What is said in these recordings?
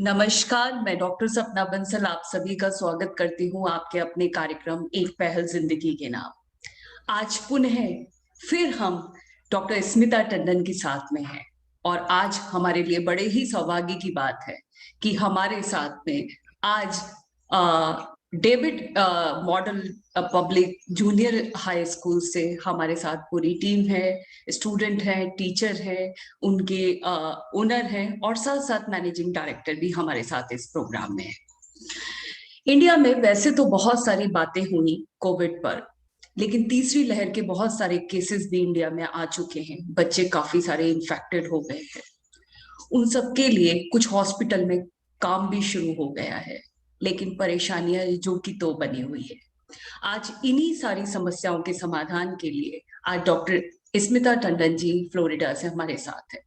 नमस्कार, मैं डॉक्टर सपना बंसल आप सभी का स्वागत करती हूँ आपके अपने कार्यक्रम एक पहल जिंदगी के नाम। आज पुनः फिर हम डॉक्टर स्मिता टंडन के साथ में हैं और आज हमारे लिए बड़े ही सौभाग्य की बात है कि हमारे साथ में आज David model public junior high school से हमारे साथ पूरी टीम है, स्टूडेंट है, टीचर है, उनके ओनर हैं और साथ साथ मैनेजिंग डायरेक्टर भी हमारे साथ इस प्रोग्राम में है। इंडिया में वैसे तो बहुत सारी बातें हुई कोविड पर, लेकिन तीसरी लहर के बहुत सारे केसेस भी इंडिया में आ चुके हैं। बच्चे काफी सारे इन्फेक्टेड हो गए हैं। उन सबके लिए कुछ हॉस्पिटल में काम भी शुरू हो गया है, लेकिन परेशानियां जो की तो बनी हुई है। आज इन्हीं सारी समस्याओं के समाधान के लिए आज डॉक्टर स्मिता टंडन जी फ्लोरिडा से हमारे साथ है।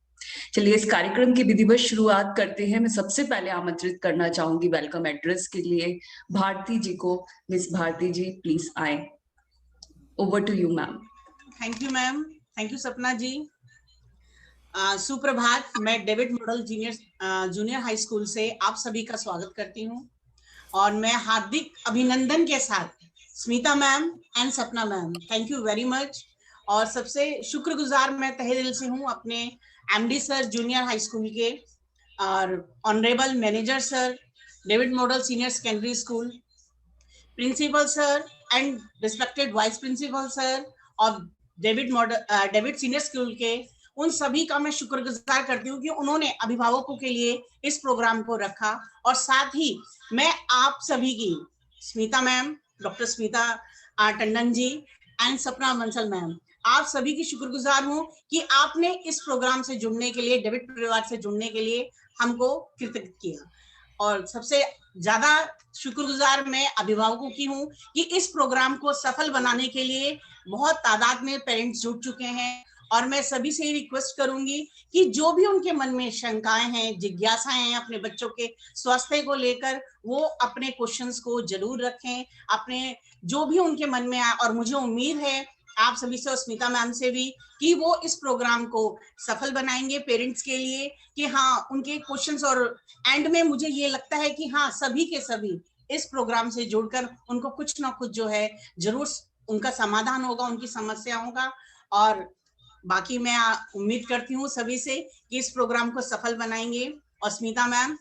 चलिए इस कार्यक्रम की विधिवत शुरुआत करते हैं। मैं सबसे पहले आमंत्रित करना चाहूंगी वेलकम एड्रेस के लिए भारती जी को। मिस भारती जी प्लीज आए। Over to you ma'am. Thank you ma'am. Thank you Sapna ji. सुप्रभात। मैं David model junior high school से आप सभी का स्वागत करती हूँ और मैं हार्दिक अभिनंदन के साथ Smita ma'am and Sapna ma'am, thank you very much. और सबसे शुक्रगुजार मैं तहे दिल से हूँ अपने MD sir junior high school के और honourable manager sir David model senior secondary school, principal sir and respected vice principal sir और डेविड सीनियर स्कूल के उन सभी का मैं शुक्रगुजार करती हूँ कि उन्होंने अभिभावकों के लिए इस प्रोग्राम को रखा। और साथ ही मैं आप सभी की Smita ma'am, doctor Smita Tandon ji and Sapna Bansal ma'am, आप सभी की शुक्रगुजार हूँ कि आपने इस प्रोग्राम से जुड़ने के लिए, डेविड परिवार से जुड़ने के लिए हमको कृतज्ञ किया। और सबसे ज्यादा शुक्रगुजार मैं अभिभावकों की हूँ कि इस प्रोग्राम को सफल बनाने के लिए बहुत तादाद में पेरेंट्स जुड़ चुके हैं। और मैं सभी से रिक्वेस्ट करूंगी कि जो भी उनके मन में शंकाएं हैं, जिज्ञासाएं हैं अपने बच्चों के स्वास्थ्य को लेकर, वो अपने क्वेश्चंस को जरूर रखें, अपने जो भी उनके मन में आए। और मुझे उम्मीद है आप सभी से और स्मिता मैम से भी कि वो इस प्रोग्राम को सफल बनाएंगे पेरेंट्स के लिए, कि हाँ उनके क्वेश्चंस, और एंड में मुझे ये लगता है कि हाँ सभी के सभी इस प्रोग्राम से जुड़कर उनको कुछ ना कुछ जो है जरूर उनका समाधान होगा, उनकी समस्याओं का। और बाकी मैं उम्मीद करती हूँ सभी से कि इस प्रोग्राम को सफल बनाएंगे। और Smita ma'am,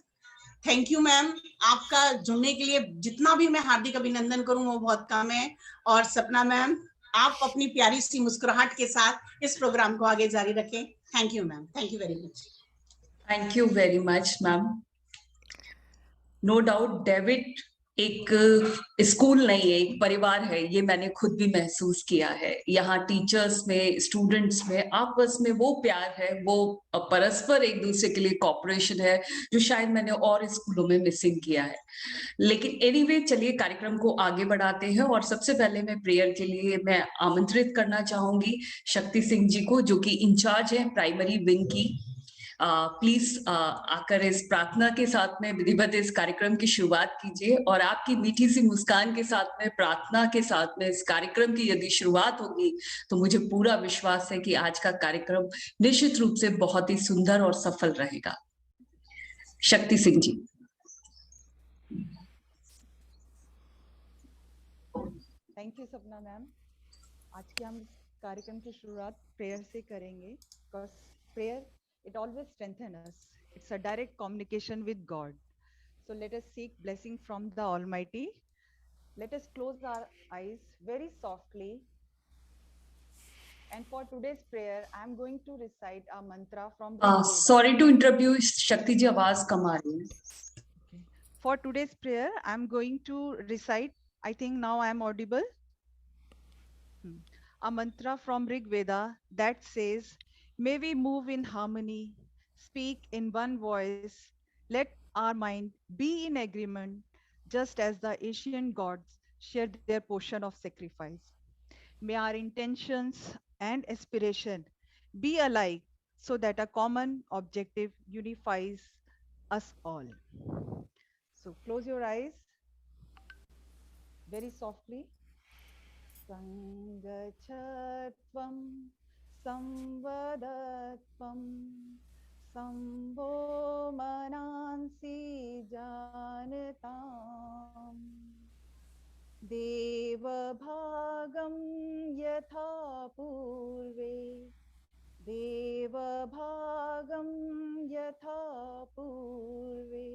thank you ma'am, आपका जुड़ने के लिए जितना भी मैं हार्दिक अभिनंदन करूं वो बहुत कम है। और सपना मैम, आप अपनी प्यारी सी मुस्कुराहट के साथ इस प्रोग्राम को आगे जारी रखें। Thank you ma'am, thank you very much. Thank you very much ma'am. No doubt David एक स्कूल नहीं है, एक परिवार है। ये मैंने खुद भी महसूस किया है। यहाँ टीचर्स में, स्टूडेंट्स में आपस में वो प्यार है, वो परस्पर एक दूसरे के लिए कॉपरेशन है, जो शायद मैंने और स्कूलों में मिसिंग किया है। लेकिन एनीवे चलिए कार्यक्रम को आगे बढ़ाते हैं और सबसे पहले मैं प्रेयर के लिए मैं आमंत्रित करना चाहूंगी शक्ति सिंह जी को, जो कि इंचार्ज है प्राइमरी विंग की। प्लीज आकर इस प्रार्थना के साथ में विधिवत इस कार्यक्रम की शुरुआत कीजिए। और आपकी मीठी सी मुस्कान के साथ में, प्रार्थना के साथ में इस कार्यक्रम की यदि शुरुआत होगी तो मुझे पूरा विश्वास है कि आज का कार्यक्रम निश्चित रूप से बहुत ही सुंदर और सफल रहेगा। शक्ति सिंह जी। थैंक यू सपना मैम। आज के हम कार्यक्रम की शुरुआत प्रेयर से करेंगे, because prayer it always strengthens us. It's a direct communication with God. So let us seek blessing from the Almighty. Let us close our eyes very softly. And for today's prayer, I am going to recite a mantra from Rig Veda. Sorry to interview Shakti ji, आवाज कम आ रही है। Okay. For today's prayer, I am going to recite, I think now I am audible. A mantra from Rig Veda that says, may we move in harmony, speak in one voice, let our mind be in agreement, just as the ancient gods shared their portion of sacrifice. May our intentions and aspiration be alike so that a common objective unifies us all. So close your eyes very softly. Sangachatvam samvadatvam Shambho मनांसि जानताम् देवभागं यथा पूर्वे देवभागं यथा पूर्वे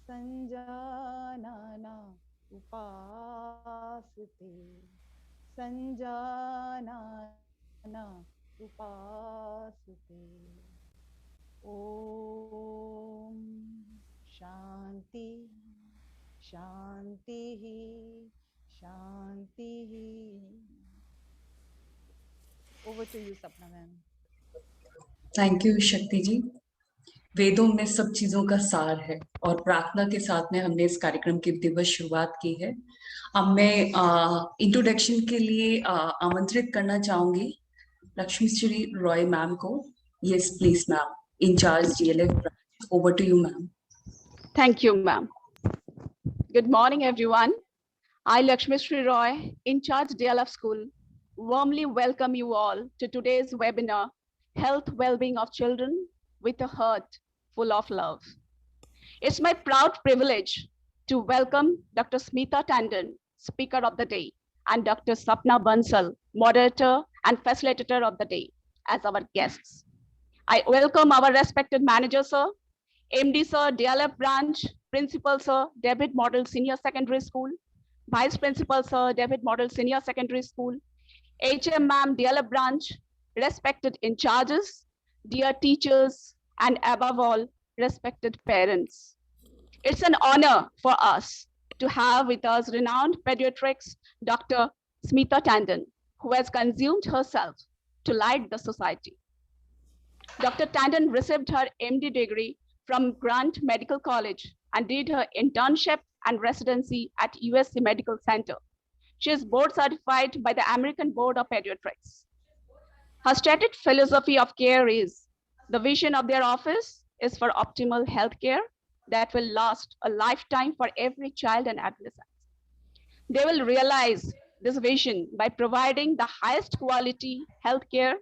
सञ्जानना उपासते सञ्जानना उपासते ॐ शान्ति शान्तिः शान्तिः. Over to you, Sapna ma'am. Thank you शक्ति जी. वेदों में सब चीजों का सार है और प्रार्थना के साथ में हमने इस कार्यक्रम की दिवस शुरुआत की है. अब मैं इंट्रोडक्शन के लिए आमंत्रित करना चाहूंगी लक्ष्मी श्री रॉय मैम को. Yes please ma'am, incharge DLF branch. Over to you ma'am. Thank you, ma'am. Good morning, everyone. I, Lakshmi Sri Roy, in charge DLF School, warmly welcome you all to today's webinar, Health Wellbeing of Children with a Heart Full of Love. It's my proud privilege to welcome Dr. Smita Tandon, Speaker of the Day, and Dr. Sapna Bansal, Moderator and Facilitator of the Day, as our guests. I welcome our respected manager, sir, MD, sir, DLF Branch, Principal, sir, David Model Senior Secondary School, Vice Principal, sir, David Model Senior Secondary School, HM Ma'am, DLF Branch, respected in charges, dear teachers, and above all, respected parents. It's an honor for us to have with us renowned pediatrics, Dr. Smita Tandon, who has consumed herself to light the society. Dr. Tandon received her MD degree from Grant Medical College and did her internship and residency at USC Medical Center. She is board certified by the American Board of Pediatrics. Her stated philosophy of care is, the vision of their office is for optimal healthcare that will last a lifetime for every child and adolescent. They will realize this vision by providing the highest quality healthcare,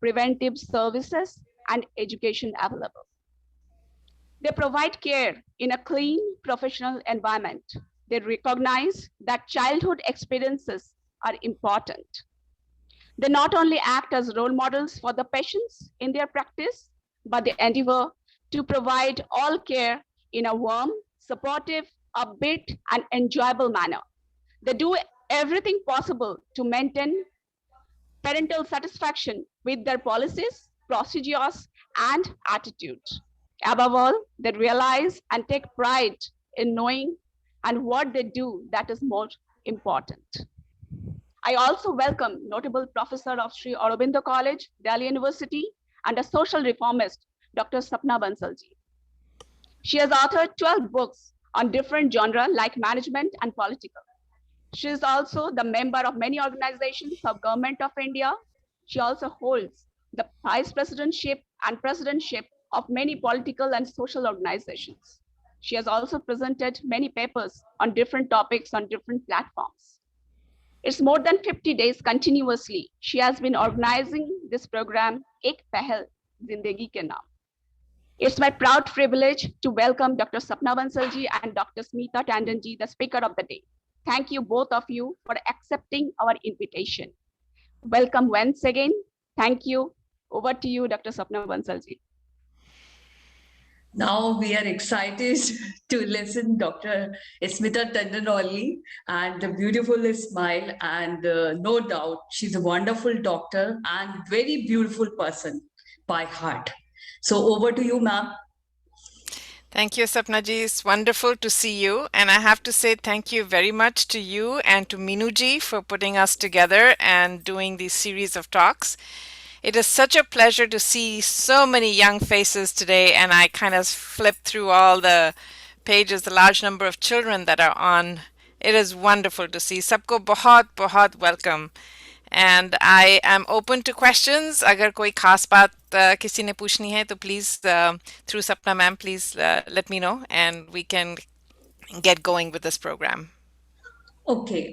preventive services, and education available. They provide care in a clean, professional environment. They recognize that childhood experiences are important. They not only act as role models for the patients in their practice, but they endeavor to provide all care in a warm, supportive, upbeat, and enjoyable manner. They do everything possible to maintain parental satisfaction with their policies, procedures, and attitudes. Above all, they realize and take pride in knowing and what they do that is most important. I also welcome notable professor of Sri Aurobindo College, Delhi University, and a social reformist, Dr. Sapna Bansalji. She has authored 12 books on different genres like management and political. She is also the member of many organizations of Government of India. She also holds the vice presidentship and presidentship of many political and social organizations. She has also presented many papers on different topics on different platforms. It's more than 50 days continuously. She has been organizing this program, Ek Pehal Zindagi Ke Naam. It's my proud privilege to welcome Dr. Sapna Bansalji and Dr. Smita Tandonji, the Speaker of the Day. Thank you, both of you, for accepting our invitation. Welcome once again. Thank you. Over to you, Dr. Sapna Bansalji. Now we are excited to listen Dr. Smita Tandon only, and the beautiful smile, and no doubt she's a wonderful doctor and very beautiful person by heart. So over to you, ma'am. Thank you, Sapna ji. It's wonderful to see you. And I have to say thank you very much to you and to Minu ji for putting us together and doing these series of talks. It is such a pleasure to see so many young faces today, and I kind of flipped through all the pages, the large number of children that are on. It is wonderful to see. Sabko bahut welcome. And I am open to questions. Agar koi khas baat kisi ne puchni hai, to please, through Sapna ma'am, please let me know, and we can get going with this program. Okay.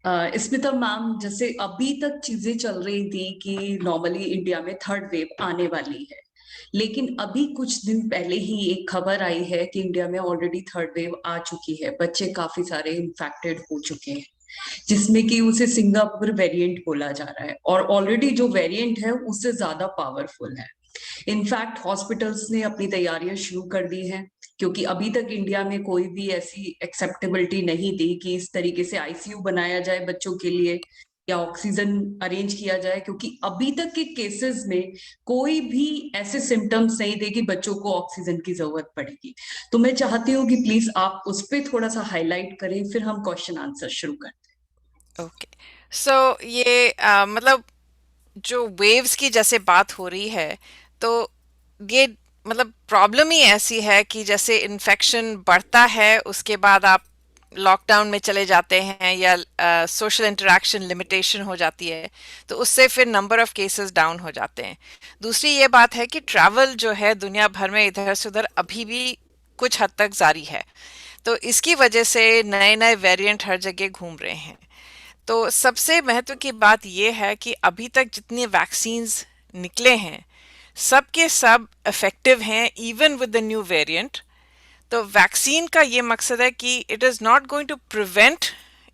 Smita ma'am, जैसे अभी तक चीजें चल रही थी कि normally India में third wave आने वाली है, लेकिन अभी कुछ दिन पहले ही एक खबर आई है कि इंडिया में ऑलरेडी थर्ड वेव आ चुकी है, बच्चे काफी सारे इन्फेक्टेड हो चुके हैं, जिसमें कि उसे सिंगापुर वेरिएंट बोला जा रहा है, और ऑलरेडी जो वेरिएंट है उससे ज्यादा पावरफुल है। इनफैक्ट हॉस्पिटल्स ने अपनी तैयारियां शुरू कर दी हैं, क्योंकि अभी तक इंडिया में कोई भी ऐसी एक्सेप्टेबिलिटी नहीं दी कि इस तरीके से आईसीयू बनाया जाए बच्चों के लिए या ऑक्सीजन अरेंज किया जाए, क्योंकि अभी तक के केसेस में कोई भी ऐसे सिम्टम्स नहीं थे कि बच्चों को ऑक्सीजन की जरूरत पड़ेगी। तो मैं चाहती हूँ कि प्लीज आप उस पर थोड़ा सा हाईलाइट करें, फिर हम क्वेश्चन आंसर शुरू करें। ओके, सो ये मतलब जो वेव्स की जैसे बात हो रही है, तो ये मतलब प्रॉब्लम ही ऐसी है कि जैसे इन्फेक्शन बढ़ता है, उसके बाद आप लॉकडाउन में चले जाते हैं या सोशल इंटरेक्शन लिमिटेशन हो जाती है, तो उससे फिर नंबर ऑफ केसेस डाउन हो जाते हैं। दूसरी ये बात है कि ट्रैवल जो है दुनिया भर में इधर से उधर अभी भी कुछ हद तक जारी है, तो इसकी वजह से नए नए वेरिएंट हर जगह घूम रहे हैं। तो सबसे महत्व की बात यह है कि अभी तक जितने वैक्सीन्स निकले हैं सब के सब इफेक्टिव हैं, even with the new variant. तो वैक्सीन का ये मकसद है कि it is not going to prevent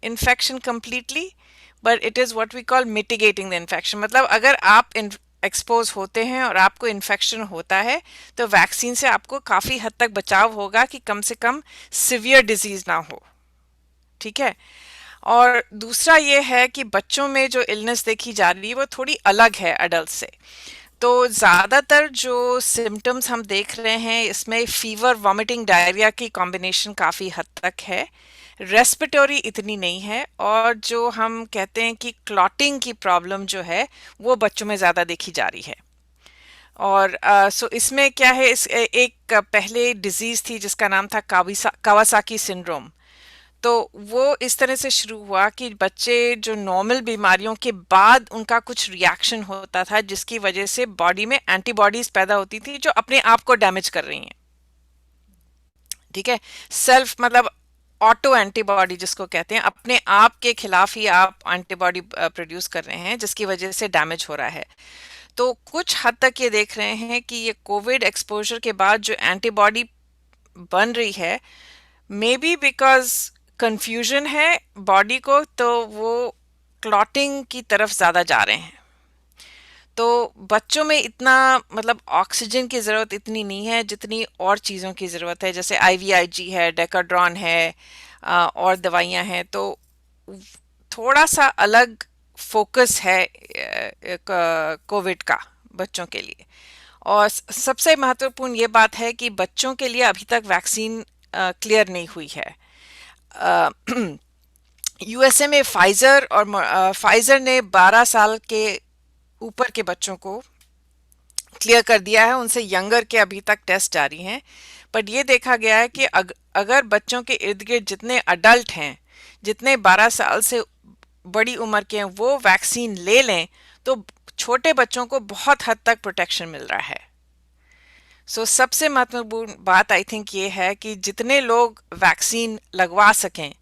infection completely, but it is what we call mitigating the infection. मतलब अगर आप एक्सपोज होते हैं और आपको इन्फेक्शन होता है, तो वैक्सीन से आपको काफ़ी हद तक बचाव होगा कि कम से कम सिवियर डिजीज़ ना हो। ठीक है। और दूसरा ये है कि बच्चों में जो इलनेस देखी जा रही है वो थोड़ी अलग है अडल्ट से। तो ज़्यादातर जो सिम्टम्स हम देख रहे हैं इसमें फीवर, वॉमिटिंग, डायरिया की कॉम्बिनेशन काफ़ी हद तक है। रेस्पिरेटरी इतनी नहीं है, और जो हम कहते हैं कि क्लॉटिंग की प्रॉब्लम जो है वो बच्चों में ज़्यादा देखी जा रही है। और सो इसमें क्या है, एक पहले डिजीज़ थी जिसका नाम था कावासाकी सिंड्रोम। तो वो इस तरह से शुरू हुआ कि बच्चे जो नॉर्मल बीमारियों के बाद उनका कुछ रिएक्शन होता था, जिसकी वजह से बॉडी में एंटीबॉडीज पैदा होती थी जो अपने आप को डैमेज कर रही हैं। ठीक है, सेल्फ मतलब ऑटो एंटीबॉडी जिसको कहते हैं, अपने आप के खिलाफ ही आप एंटीबॉडी प्रोड्यूस कर रहे हैं, जिसकी वजह से डैमेज हो रहा है। तो कुछ हद तक ये देख रहे हैं कि ये कोविड एक्सपोजर के बाद जो एंटीबॉडी बन रही है, मे बी बिकॉज कंफ्यूजन है बॉडी को, तो वो क्लॉटिंग की तरफ ज़्यादा जा रहे हैं। तो बच्चों में इतना मतलब ऑक्सीजन की ज़रूरत इतनी नहीं है जितनी और चीज़ों की ज़रूरत है, जैसे आईवीआईजी है, डेकाड्रॉन है, और दवाइयाँ हैं। तो थोड़ा सा अलग फोकस है कोविड का बच्चों के लिए। और सबसे महत्वपूर्ण ये बात है कि बच्चों के लिए अभी तक वैक्सीन क्लियर नहीं हुई है। यूएसए में फाइजर ने 12 साल के ऊपर के बच्चों को क्लियर कर दिया है, उनसे यंगर के अभी तक टेस्ट जारी हैं। बट ये देखा गया है कि अगर बच्चों के इर्द गिर्द जितने अडल्ट हैं, जितने 12 साल से बड़ी उम्र के हैं, वो वैक्सीन ले लें तो छोटे बच्चों को बहुत हद तक प्रोटेक्शन मिल रहा है। सो सबसे महत्वपूर्ण बात आई थिंक ये है कि जितने लोग वैक्सीन लगवा सकें,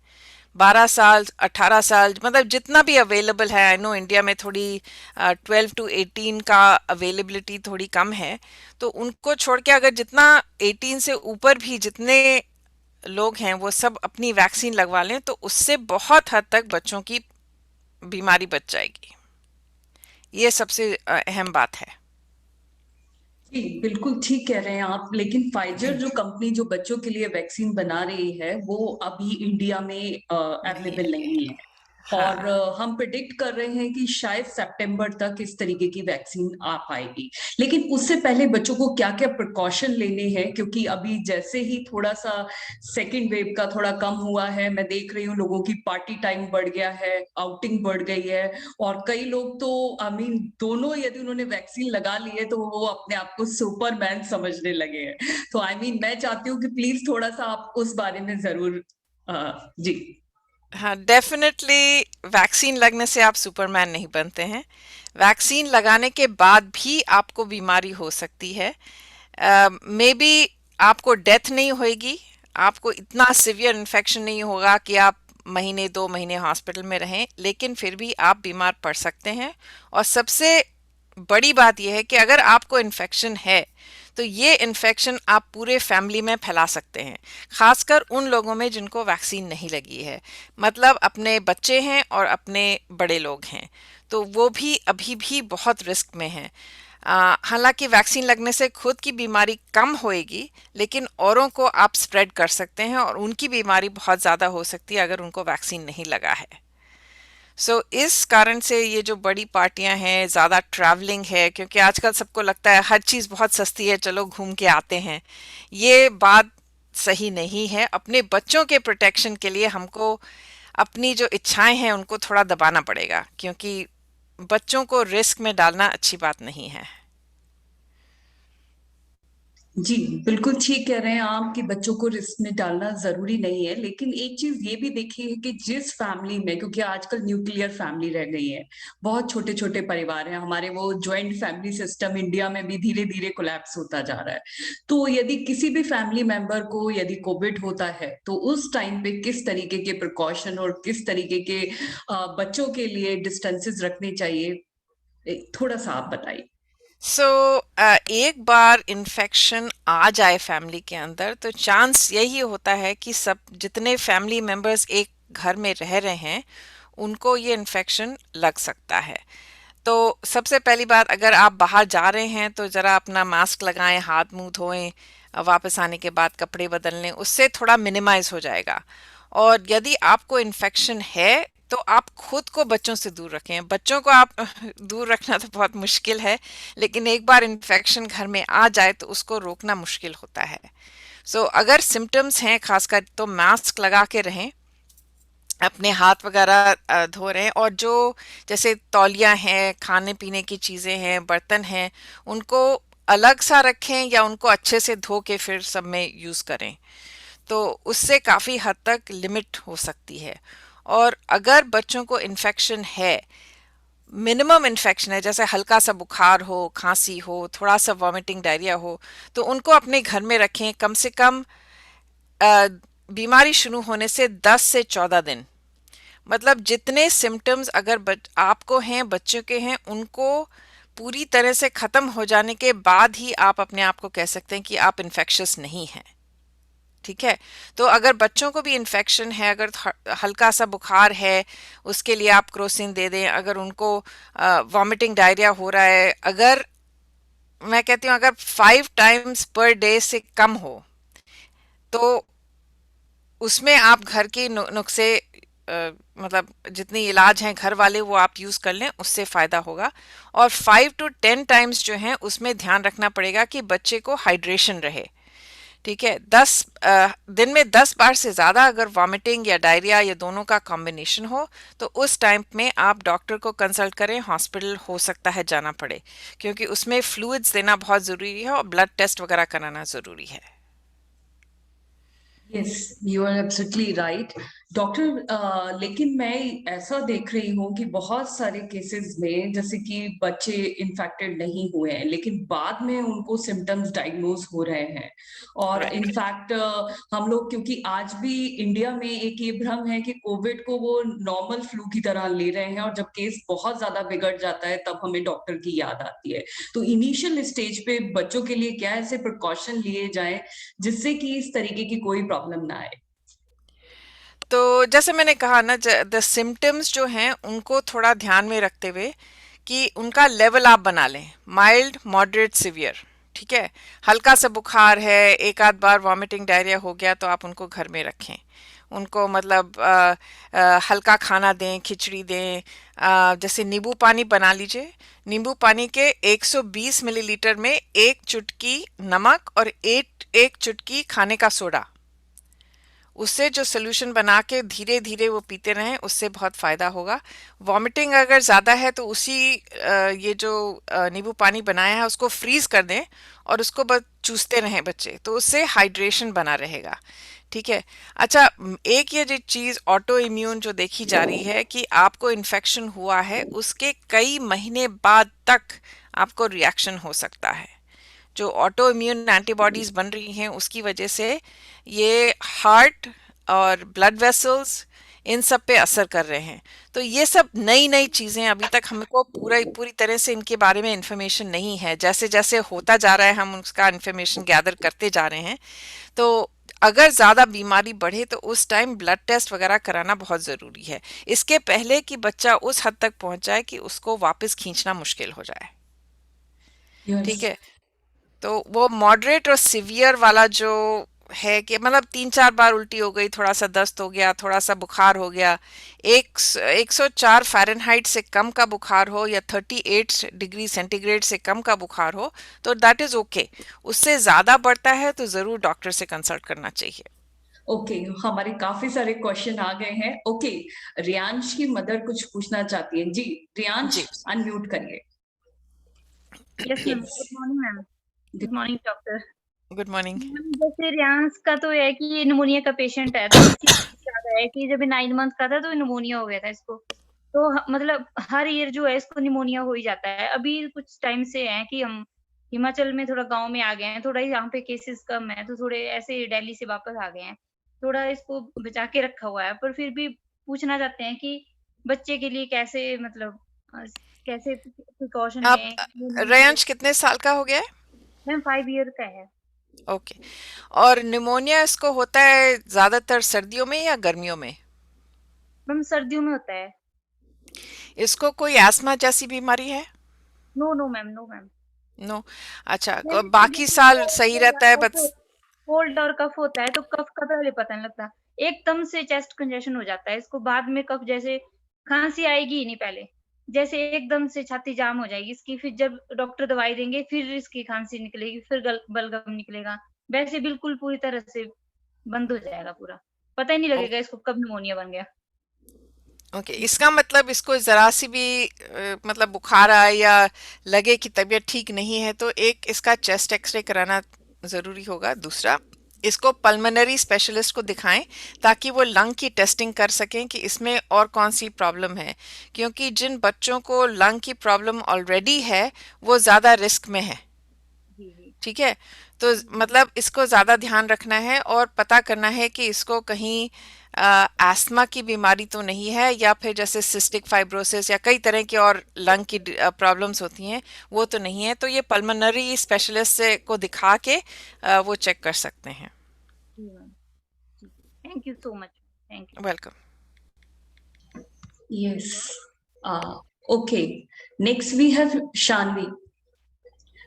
12 साल 18 साल, मतलब जितना भी अवेलेबल है। आई नो इंडिया में थोड़ी 12 to 18 का अवेलेबिलिटी थोड़ी कम है, तो उनको छोड़ के अगर जितना 18 से ऊपर भी जितने लोग हैं वो सब अपनी वैक्सीन लगवा लें, तो उससे बहुत हद तक बच्चों की बीमारी बच जाएगी। ये सबसे अहम बात है। जी बिल्कुल ठीक कह रहे हैं आप, लेकिन फाइजर जो कंपनी जो बच्चों के लिए वैक्सीन बना रही है वो अभी इंडिया में अवेलेबल नहीं है। और हाँ, हम प्रिडिक्ट कर रहे हैं कि शायद सितंबर तक इस तरीके की वैक्सीन आ पाएगी। लेकिन उससे पहले बच्चों को क्या क्या प्रिकॉशन लेने हैं, क्योंकि अभी जैसे ही थोड़ा सा सेकेंड वेव का थोड़ा कम हुआ है, मैं देख रही हूँ लोगों की पार्टी टाइम बढ़ गया है, आउटिंग बढ़ गई है, और कई लोग तो आई मीन दोनों यदि उन्होंने वैक्सीन लगा ली है तो वो अपने आप को सुपरमैन समझने लगे हैं। तो आई मीन मैं चाहती हूँ कि प्लीज थोड़ा सा आप उस बारे में जरूर जी। हाँ, डेफिनेटली वैक्सीन लगने से आप सुपरमैन नहीं बनते हैं। वैक्सीन लगाने के बाद भी आपको बीमारी हो सकती है। मे बी आपको डेथ नहीं होएगी, आपको इतना सिवियर इन्फेक्शन नहीं होगा कि आप महीने 2 महीने हॉस्पिटल में रहें, लेकिन फिर भी आप बीमार पड़ सकते हैं। और सबसे बड़ी बात यह है कि अगर आपको इन्फेक्शन है तो ये इन्फेक्शन आप पूरे फैमिली में फैला सकते हैं, खासकर उन लोगों में जिनको वैक्सीन नहीं लगी है। मतलब अपने बच्चे हैं और अपने बड़े लोग हैं, तो वो भी अभी भी बहुत रिस्क में हैं। हालांकि वैक्सीन लगने से खुद की बीमारी कम होएगी, लेकिन औरों को आप स्प्रेड कर सकते हैं और उनकी बीमारी बहुत ज़्यादा हो सकती है अगर उनको वैक्सीन नहीं लगा है। इस कारण से ये जो बड़ी पार्टियां हैं, ज़्यादा ट्रैवलिंग है, क्योंकि आजकल सबको लगता है हर चीज़ बहुत सस्ती है, चलो घूम के आते हैं। ये बात सही नहीं है। अपने बच्चों के प्रोटेक्शन के लिए हमको अपनी जो इच्छाएं हैं उनको थोड़ा दबाना पड़ेगा, क्योंकि बच्चों को रिस्क में डालना अच्छी बात नहीं है। जी, बिल्कुल ठीक कह रहे हैं आप कि बच्चों को रिस्क में डालना ज़रूरी नहीं है, लेकिन एक चीज़ ये भी देखी है कि जिस फैमिली में, क्योंकि आजकल न्यूक्लियर फैमिली रह गई है, बहुत छोटे-छोटे परिवार हैं, हमारे वो जॉइंट फैमिली सिस्टम इंडिया में भी धीरे-धीरे कोलैप्स होता जा रहा है। तो यदि किसी भी फैमिली मेंबर को यदि कोविड होता है, तो उस टाइम पे किस तरीके के प्रिकॉशन और किस तरीके के बच्चों के लिए डिस्टेंसेस रखने चाहिए? थोड़ा-सा आप बताइए। सो एक बार इन्फेक्शन आ जाए फैमिली के अंदर तो चांस यही होता है कि सब जितने फैमिली मेंबर्स एक घर में रह रहे हैं उनको ये इन्फेक्शन लग सकता है। तो सबसे पहली बात, अगर आप बाहर जा रहे हैं तो ज़रा अपना मास्क लगाएं, हाथ मुंह धोएं, वापस आने के बाद कपड़े बदल लें, उससे थोड़ा मिनिमाइज हो जाएगा। और यदि आपको इन्फेक्शन है तो आप खुद को बच्चों से दूर रखें। बच्चों को आप दूर रखना तो बहुत मुश्किल है, लेकिन एक बार इन्फेक्शन घर में आ जाए तो उसको रोकना मुश्किल होता है। अगर सिम्टम्स हैं खासकर तो मास्क लगा के रहें, अपने हाथ वगैरह धो रहे हैं, और जो जैसे तौलिया हैं, खाने पीने की चीज़ें हैं, बर्तन हैं, उनको अलग सा रखें या उनको अच्छे से धो के फिर सब में यूज़ करें। तो उससे काफ़ी हद तक लिमिट हो सकती है। और अगर बच्चों को इन्फेक्शन है, मिनिमम इन्फेक्शन है, जैसे हल्का सा बुखार हो, खांसी हो, थोड़ा सा वॉमिटिंग, डायरिया हो, तो उनको अपने घर में रखें कम से कम अ, बीमारी शुरू होने से 10 से 14 दिन। मतलब जितने सिम्टम्स अगर आपको हैं, बच्चों के हैं, उनको पूरी तरह से ख़त्म हो जाने के बाद ही आप अपने आप को कह सकते हैं कि आप इन्फेक्शस नहीं हैं। ठीक है? तो अगर बच्चों को भी इन्फेक्शन है, अगर हल्का सा बुखार है, उसके लिए आप क्रोसिन दे दें। अगर उनको वॉमिटिंग, डायरिया हो रहा है, अगर मैं कहती हूँ अगर 5 टाइम्स पर डे से कम हो, तो उसमें आप घर के नुस्खे, मतलब जितनी इलाज हैं घर वाले, वो आप यूज़ कर लें, उससे फ़ायदा होगा। और 5 to 10 टाइम्स जो हैं उसमें ध्यान रखना पड़ेगा कि बच्चे को हाइड्रेशन रहे। ठीक है? 10 दिन में 10 बार से ज़्यादा अगर वॉमिटिंग या डायरिया या दोनों का कॉम्बिनेशन हो, तो उस टाइम में आप डॉक्टर को कंसल्ट करें। हॉस्पिटल हो सकता है जाना पड़े, क्योंकि उसमें फ्लूइड्स देना बहुत ज़रूरी है और ब्लड टेस्ट वगैरह कराना ज़रूरी है। Yes, you are absolutely right doctor. लेकिन मैं ऐसा देख रही हूँ कि बहुत सारे केसेस में जैसे कि बच्चे इन्फेक्टेड नहीं हुए हैं, लेकिन बाद में उनको सिम्टम्स डायग्नोज हो रहे हैं। और राइट। इनफैक्ट हम लोग, क्योंकि आज भी इंडिया में एक ये भ्रम है कि कोविड को वो नॉर्मल फ्लू की तरह ले रहे हैं, और जब केस बहुत ज्यादा बिगड़ जाता है तब हमें डॉक्टर की याद आती है। तो इनिशियल स्टेज पे बच्चों के लिए क्या ऐसे प्रिकॉशन लिए जाएं जिससे कि इस तरीके की कोई प्रॉब्लम ना आए? तो जैसे मैंने कहा ना, द सिम्टम्स जो हैं उनको थोड़ा ध्यान में रखते हुए कि उनका लेवल आप बना लें, माइल्ड, मॉडरेट, सिवियर। ठीक है? हल्का सा बुखार है, एक आध बार वॉमिटिंग, डायरिया हो गया, तो आप उनको घर में रखें। उनको मतलब हल्का खाना दें, खिचड़ी दें। जैसे नींबू पानी बना लीजिए। नींबू पानी के 120 मिलीलीटर में 1 चुटकी नमक और एक चुटकी खाने का सोडा, उससे जो सोल्यूशन बना के धीरे धीरे वो पीते रहें, उससे बहुत फ़ायदा होगा। वॉमिटिंग अगर ज़्यादा है तो ये जो नींबू पानी बनाया है उसको फ्रीज़ कर दें और उसको बस चूसते रहें बच्चे, तो उससे हाइड्रेशन बना रहेगा। ठीक है? अच्छा, एक ये जो चीज़ ऑटो इम्यून जो देखी जा रही है कि आपको इन्फेक्शन हुआ है, उसके कई महीने बाद तक आपको रिएक्शन हो सकता है। जो ऑटो इम्यून एंटीबॉडीज बन रही हैं उसकी वजह से ये हार्ट और ब्लड वेसल्स, इन सब पे असर कर रहे हैं। तो ये सब नई नई चीजें, अभी तक हमको पूरी तरह से इनके बारे में इंफॉर्मेशन नहीं है। जैसे जैसे होता जा रहा है हम उसका इंफॉर्मेशन गैदर करते जा रहे हैं। तो अगर ज्यादा बीमारी बढ़े तो उस टाइम ब्लड टेस्ट वगैरह कराना बहुत जरूरी है, इसके पहले कि बच्चा उस हद तक पहुंच जाए कि उसको वापस खींचना मुश्किल हो जाए। ठीक यस। है। तो वो मॉडरेट और सिवियर वाला जो है कि मतलब 3-4 बार उल्टी हो गई, थोड़ा सा दस्त हो गया, थोड़ा सा बुखार हो गया, 104 फ़ारेनहाइट से कम का बुखार हो या 38 डिग्री सेंटीग्रेड से कम का बुखार हो, तो दैट इज ओके। उससे ज्यादा बढ़ता है तो जरूर डॉक्टर से कंसल्ट करना चाहिए। ओके, हमारे काफी सारे क्वेश्चन आ गए हैं। ओके, रियांश की मदर कुछ पूछना चाहती है जी। रियांश जी। अनम्यूट करिए। Yes ma'am, good morning ma'am. Good morning doctor. Good morning. Ma'am जैसे रियांश का तो है कि ये निमोनिया का पेशेंट है, तो इसकी याद है कि जब 9 मंथ का था तो निमोनिया हो गया था इसको। तो मतलब हर ईयर जो है इसको निमोनिया हो ही जाता है। अभी कुछ टाइम से है कि हम हिमाचल में थोड़ा गांव में आ गए हैं, थोड़ा यहाँ पे केसेस कम है, तो थोड़े ऐसे दिल्ली से वापस आ गए हैं। थोड़ा इसको बचा के रखा हुआ है, पर फिर भी पूछना चाहते हैं कि बच्चे के लिए कैसे मतलब कैसे प्रिकॉशन आप लें। रेयांश कितने साल का हो गया है? मैम 5 ईयर का है। ओके। और निमोनिया इसको होता है ज्यादातर सर्दियों में या गर्मियों में? मैम सर्दियों में होता है। इसको कोई एस्मा जैसी बीमारी है? No no ma'am, no ma'am. No. अच्छा, मैम बाकी साल सही रहता है बस? कोल्ड और कफ होता है तो कफ का पहले पता नहीं लगता, एकदम से चेस्ट कंजेशन हो जाता है इसको, बाद में कफ जैसे खांसी आएगी ही नहीं पहले, जैसे एकदम से छाती जाम हो जाएगी इसकी, फिर जब डॉक्टर दवाई देंगे फिर इसकी खांसी निकलेगी, फिर बलगम निकलेगा, वैसे बिल्कुल पूरी तरह से बंद हो जाएगा पूरा, पता ही नहीं लगेगा इसको कब निमोनिया बन गया। ओके, इसका मतलब इसको जरा सी भी मतलब बुखार आए या लगे कि तबीयत ठीक नहीं है तो एक इसका चेस्ट एक्सरे कराना जरूरी होगा। दूसरा, इसको पल्मोनरी स्पेशलिस्ट को दिखाएं ताकि वो लंग की टेस्टिंग कर सकें कि इसमें और कौन सी प्रॉब्लम है, क्योंकि जिन बच्चों को लंग की प्रॉब्लम ऑलरेडी है वो ज्यादा रिस्क में है। ठीक है। तो मतलब इसको ज्यादा ध्यान रखना है और पता करना है कि इसको कहीं एस्थमा की बीमारी तो नहीं है, या फिर जैसे सिस्टिक फाइब्रोसिस या कई तरह की और लंग की प्रॉब्लम्स होती हैं वो तो नहीं है। तो ये पल्मोनरी स्पेशलिस्ट से को दिखा के वो चेक कर सकते हैं। Thank you so much. Thank you. Welcome. Yes. Okay, next we have Shanvi.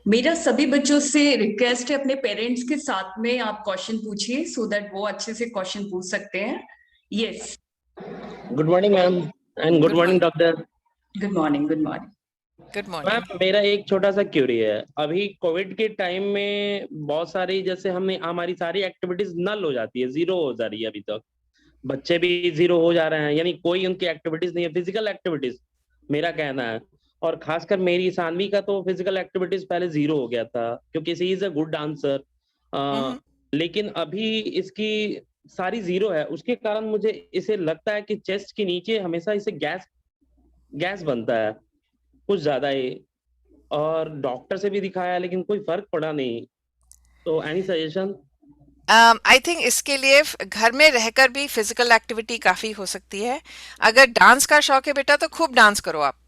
मेरा सभी बच्चों से रिक्वेस्ट है अपने पेरेंट्स के साथ में आप क्वेश्चन पूछिए सो दैट वो अच्छे से क्वेश्चन पूछ सकते हैं। Yes. Good morning ma'am and good morning doctor. Good morning. Good morning. Good morning. Ma'am मेरा एक छोटा सा क्यूरी है, अभी कोविड के टाइम में बहुत सारी जैसे हमारी सारी एक्टिविटीज नल हो जाती है, जीरो हो जा रही है, अभी तक बच्चे भी जीरो हो जा रहे हैं, यानी कोई उनकी एक्टिविटीज नहीं है, फिजिकल एक्टिविटीज मेरा कहना है। और खासकर मेरी सानवी का तो फिजिकल एक्टिविटीज पहले जीरो हो गया था क्योंकि सी इज अ गुड डांसर, लेकिन अभी इसकी सारी जीरो है। उसके कारण मुझे इसे लगता है कि चेस्ट के नीचे हमेशा इसे गैस बनता है कुछ ज्यादा ही, और डॉक्टर से भी दिखाया लेकिन कोई फर्क पड़ा नहीं। तो एनी सजेशन? आई थिंक इसके लिए घर में रहकर भी फिजिकल एक्टिविटी काफी हो सकती है। अगर डांस का शौक है बेटा तो खूब डांस करो आप।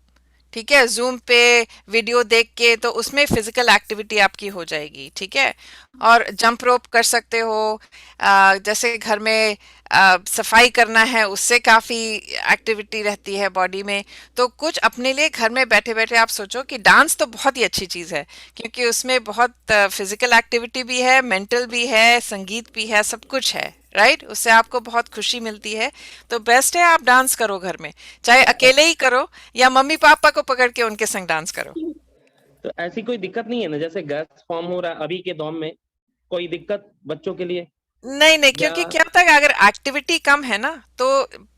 ठीक है, जूम पे वीडियो देख के तो उसमें फिजिकल एक्टिविटी आपकी हो जाएगी। ठीक है। और जंप रोप कर सकते हो, जैसे घर में सफाई करना है उससे काफ़ी एक्टिविटी रहती है बॉडी में। तो कुछ अपने लिए घर में बैठे बैठे आप सोचो कि डांस तो बहुत ही अच्छी चीज़ है, क्योंकि उसमें बहुत फिजिकल एक्टिविटी भी है, मेंटल भी है, संगीत भी है, सब कुछ है। राइट, उससे आपको बहुत खुशी मिलती है। तो बेस्ट है आप डांस करो घर में, चाहे अकेले ही करो या मम्मी पापा को पकड़ के उनके संग डांस करो। तो ऐसी कोई दिक्कत नहीं है ना, जैसे गैस फॉर्म हो रहा है अभी के दौर में, कोई दिक्कत बच्चों के लिए? नहीं, क्योंकि क्या होता है अगर एक्टिविटी कम है ना, तो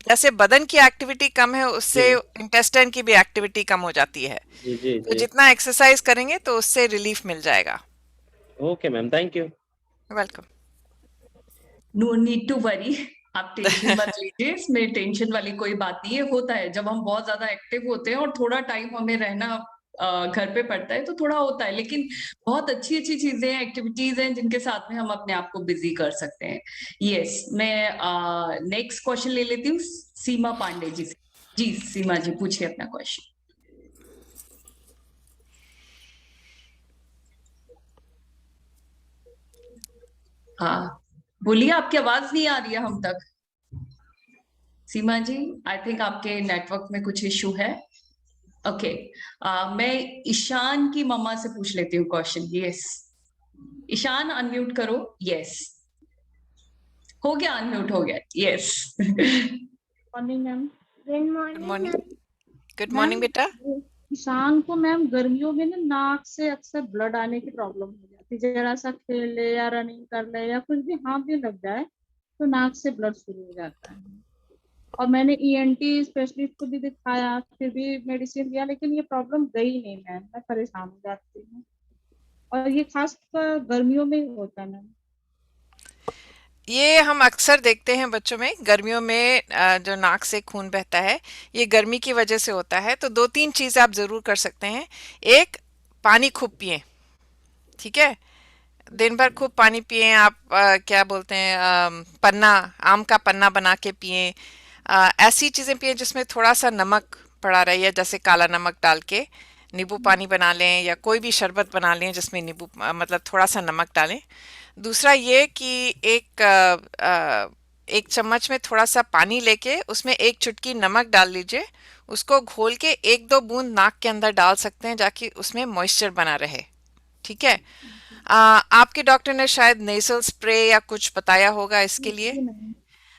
जैसे बदन की एक्टिविटी कम है उससे इंटेस्टाइन की भी एक्टिविटी कम हो जाती है। जी तो जितना एक्सरसाइज करेंगे तो उससे रिलीफ मिल जाएगा। Okay ma'am, thank you. Welcome. No need to worry, आप टेंशन मत लीजिए, इसमें टेंशन वाली कोई बात नहीं है। होता है जब हम बहुत ज्यादा एक्टिव होते हैं और थोड़ा टाइम हमें रहना घर पे पढ़ता है तो थोड़ा होता है, लेकिन बहुत अच्छी अच्छी चीजें हैं, एक्टिविटीज हैं जिनके साथ में हम अपने आप को बिजी कर सकते हैं। यस, मैं नेक्स्ट क्वेश्चन ले लेती हूँ सीमा पांडे जी से। जी सीमा जी, पूछिए अपना क्वेश्चन। हाँ बोलिए, आपकी आवाज नहीं आ रही है हम तक। सीमा जी, आई थिंक आपके नेटवर्क में कुछ इशू है। ओके, मैं ईशान की मम्मा से पूछ लेती हूँ क्वेश्चन। यस ईशान, अनम्यूट करो। यस, हो गया, अनम्यूट हो गया। Yes morning ma'am. Good morning. Good ma'am morning बेटा। किसान को मैम गर्मियों में ना नाक से अक्सर ब्लड आने की प्रॉब्लम हो जाती है। जरा सा खेल ले या रनिंग कर ले या कुछ भी हाथ भी लग जाए तो नाक से ब्लड शुरू हो जाता है। और मैंने ईएनटी स्पेशलिस्ट को भी दिखाया, फिर भी मेडिसिन दिया, लेकिन ये प्रॉब्लम गई नहीं मैम। मैं परेशान हो जाती हूँ और ये खास कर गर्मियों में ही होता है मैम। ये हम अक्सर देखते हैं बच्चों में, गर्मियों में जो नाक से खून बहता है ये गर्मी की वजह से होता है। तो दो तीन चीज़ आप ज़रूर कर सकते हैं। एक, पानी खूब पिए, ठीक है, दिन भर खूब पानी पिए आप। क्या बोलते हैं, पन्ना, आम का पन्ना बना के पिए। ऐसी चीज़ें पिए जिसमें थोड़ा सा नमक पड़ा रहे, या जैसे काला नमक डाल के नींबू पानी बना लें, या कोई भी शरबत बना लें जिसमें नींबू मतलब थोड़ा सा नमक डालें। दूसरा ये कि एक चम्मच में थोड़ा सा पानी लेके उसमें एक चुटकी नमक डाल लीजिए, उसको घोल के एक दो बूंद नाक के अंदर डाल सकते हैं ताकि उसमें मॉइस्चर बना रहे, ठीक है। आपके डॉक्टर ने शायद नेजल स्प्रे या कुछ बताया होगा इसके लिए। जी मैम।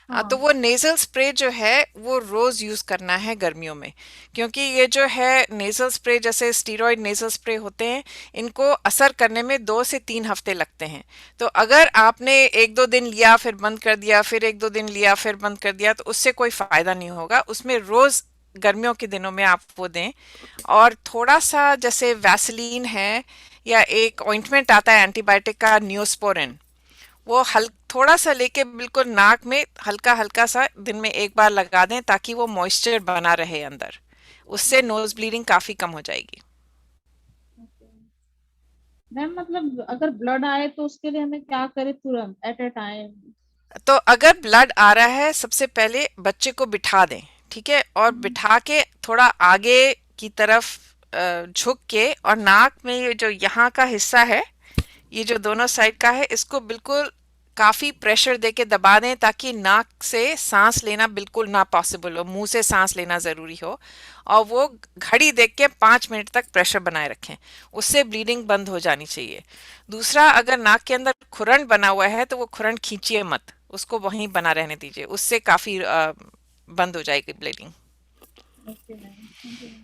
तो हाँ। वो नेजल स्प्रे जो है वो रोज यूज करना है गर्मियों में, क्योंकि ये जो है नेजल स्प्रे, जैसे स्टीरॉयड नेजल स्प्रे होते हैं, इनको असर करने में 2 से 3 हफ्ते लगते हैं। तो अगर आपने एक दो दिन लिया फिर बंद कर दिया, फिर एक दो दिन लिया फिर बंद कर दिया, तो उससे कोई फायदा नहीं होगा। उसमें रोज गर्मियों के दिनों में आप वो दें। और थोड़ा सा जैसे वैसलीन है, या एक ऑइंटमेंट आता है एंटीबायोटिक का, न्यूस्पोरिन, वो थोड़ा सा लेके बिल्कुल नाक में हल्का हल्का सा दिन में एक बार लगा दें ताकि वो मॉइस्चर बना रहे अंदर। उससे नोज ब्लीडिंग काफी कम हो जाएगी। मैम मतलब अगर ब्लड आए तो उसके लिए हमें क्या करें तुरंत एट ए टाइम? तो अगर ब्लड आ रहा है, सबसे पहले बच्चे को बिठा दें, ठीक है, और बिठा के थोड़ा आगे की तरफ झुक के, और नाक में ये जो यहाँ का हिस्सा है, ये जो दोनों साइड का है, इसको बिल्कुल काफी प्रेशर देके दबा दें ताकि नाक से सांस लेना बिल्कुल ना पॉसिबल हो, मुंह से सांस लेना जरूरी हो। और वो घड़ी देख के 5 मिनट तक प्रेशर बनाए रखें, उससे ब्लीडिंग बंद हो जानी चाहिए। दूसरा, अगर नाक के अंदर खुरन बना हुआ है तो वो खुरन खींचिए मत, उसको वहीं बना रहने दीजिए, उससे काफी बंद हो जाएगी bleeding. Okay ma'am, thank you ma'am.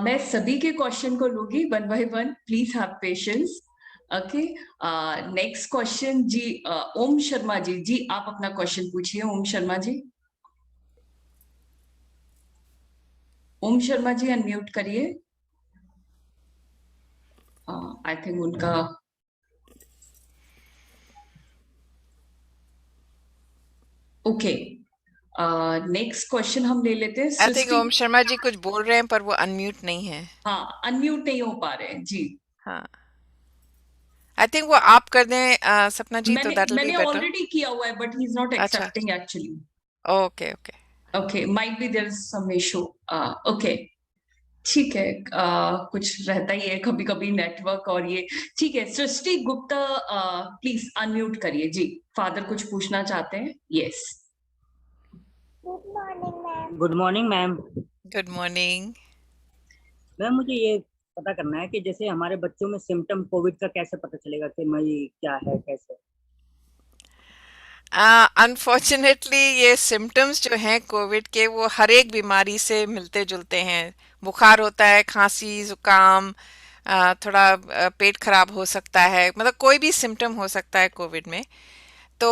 मैं सभी के क्वेश्चन को लूंगी one by one, please have patience. Okay, next question जी, ओम शर्मा जी। जी आप अपना क्वेश्चन पूछिए ओम शर्मा जी। ओम शर्मा जी अनम्यूट करिए। आई थिंक उनका ओके, नेक्स्ट क्वेश्चन हम ले लेते हैं। आई थिंक सृष्टि, ओम शर्मा जी कुछ बोल रहे हैं पर वो अनम्यूट नहीं है। हाँ अनम्यूट नहीं हो पा रहे हैं जी। हाँ, आई थिंक वो आप कर दें सपना जी, तो दैट विल बी मैंने बेटर। ऑलरेडी किया हुआ है बट ही इज नॉट अच्छा, accepting actually. Okay okay. Okay, might be there is some issue. Okay ठीक है, कुछ रहता ही है कभी कभी नेटवर्क और ये। ठीक है, सृष्टि गुप्ता प्लीज अनम्यूट करिए जी। फादर कुछ पूछना चाहते हैं। Yes, good morning ma'am. Good morning. Ma'am मुझे ये पता करना है कि जैसे हमारे बच्चों में सिम्टम कोविड का कैसे पता चलेगा कि मई क्या है कैसे? अनफॉर्चुनेटली ये सिम्टम्स जो हैं कोविड के, वो हर एक बीमारी से मिलते जुलते हैं। बुखार होता है, खांसी, जुकाम, थोड़ा पेट खराब हो सकता है, मतलब कोई भी सिम्टम हो सकता है कोविड में। तो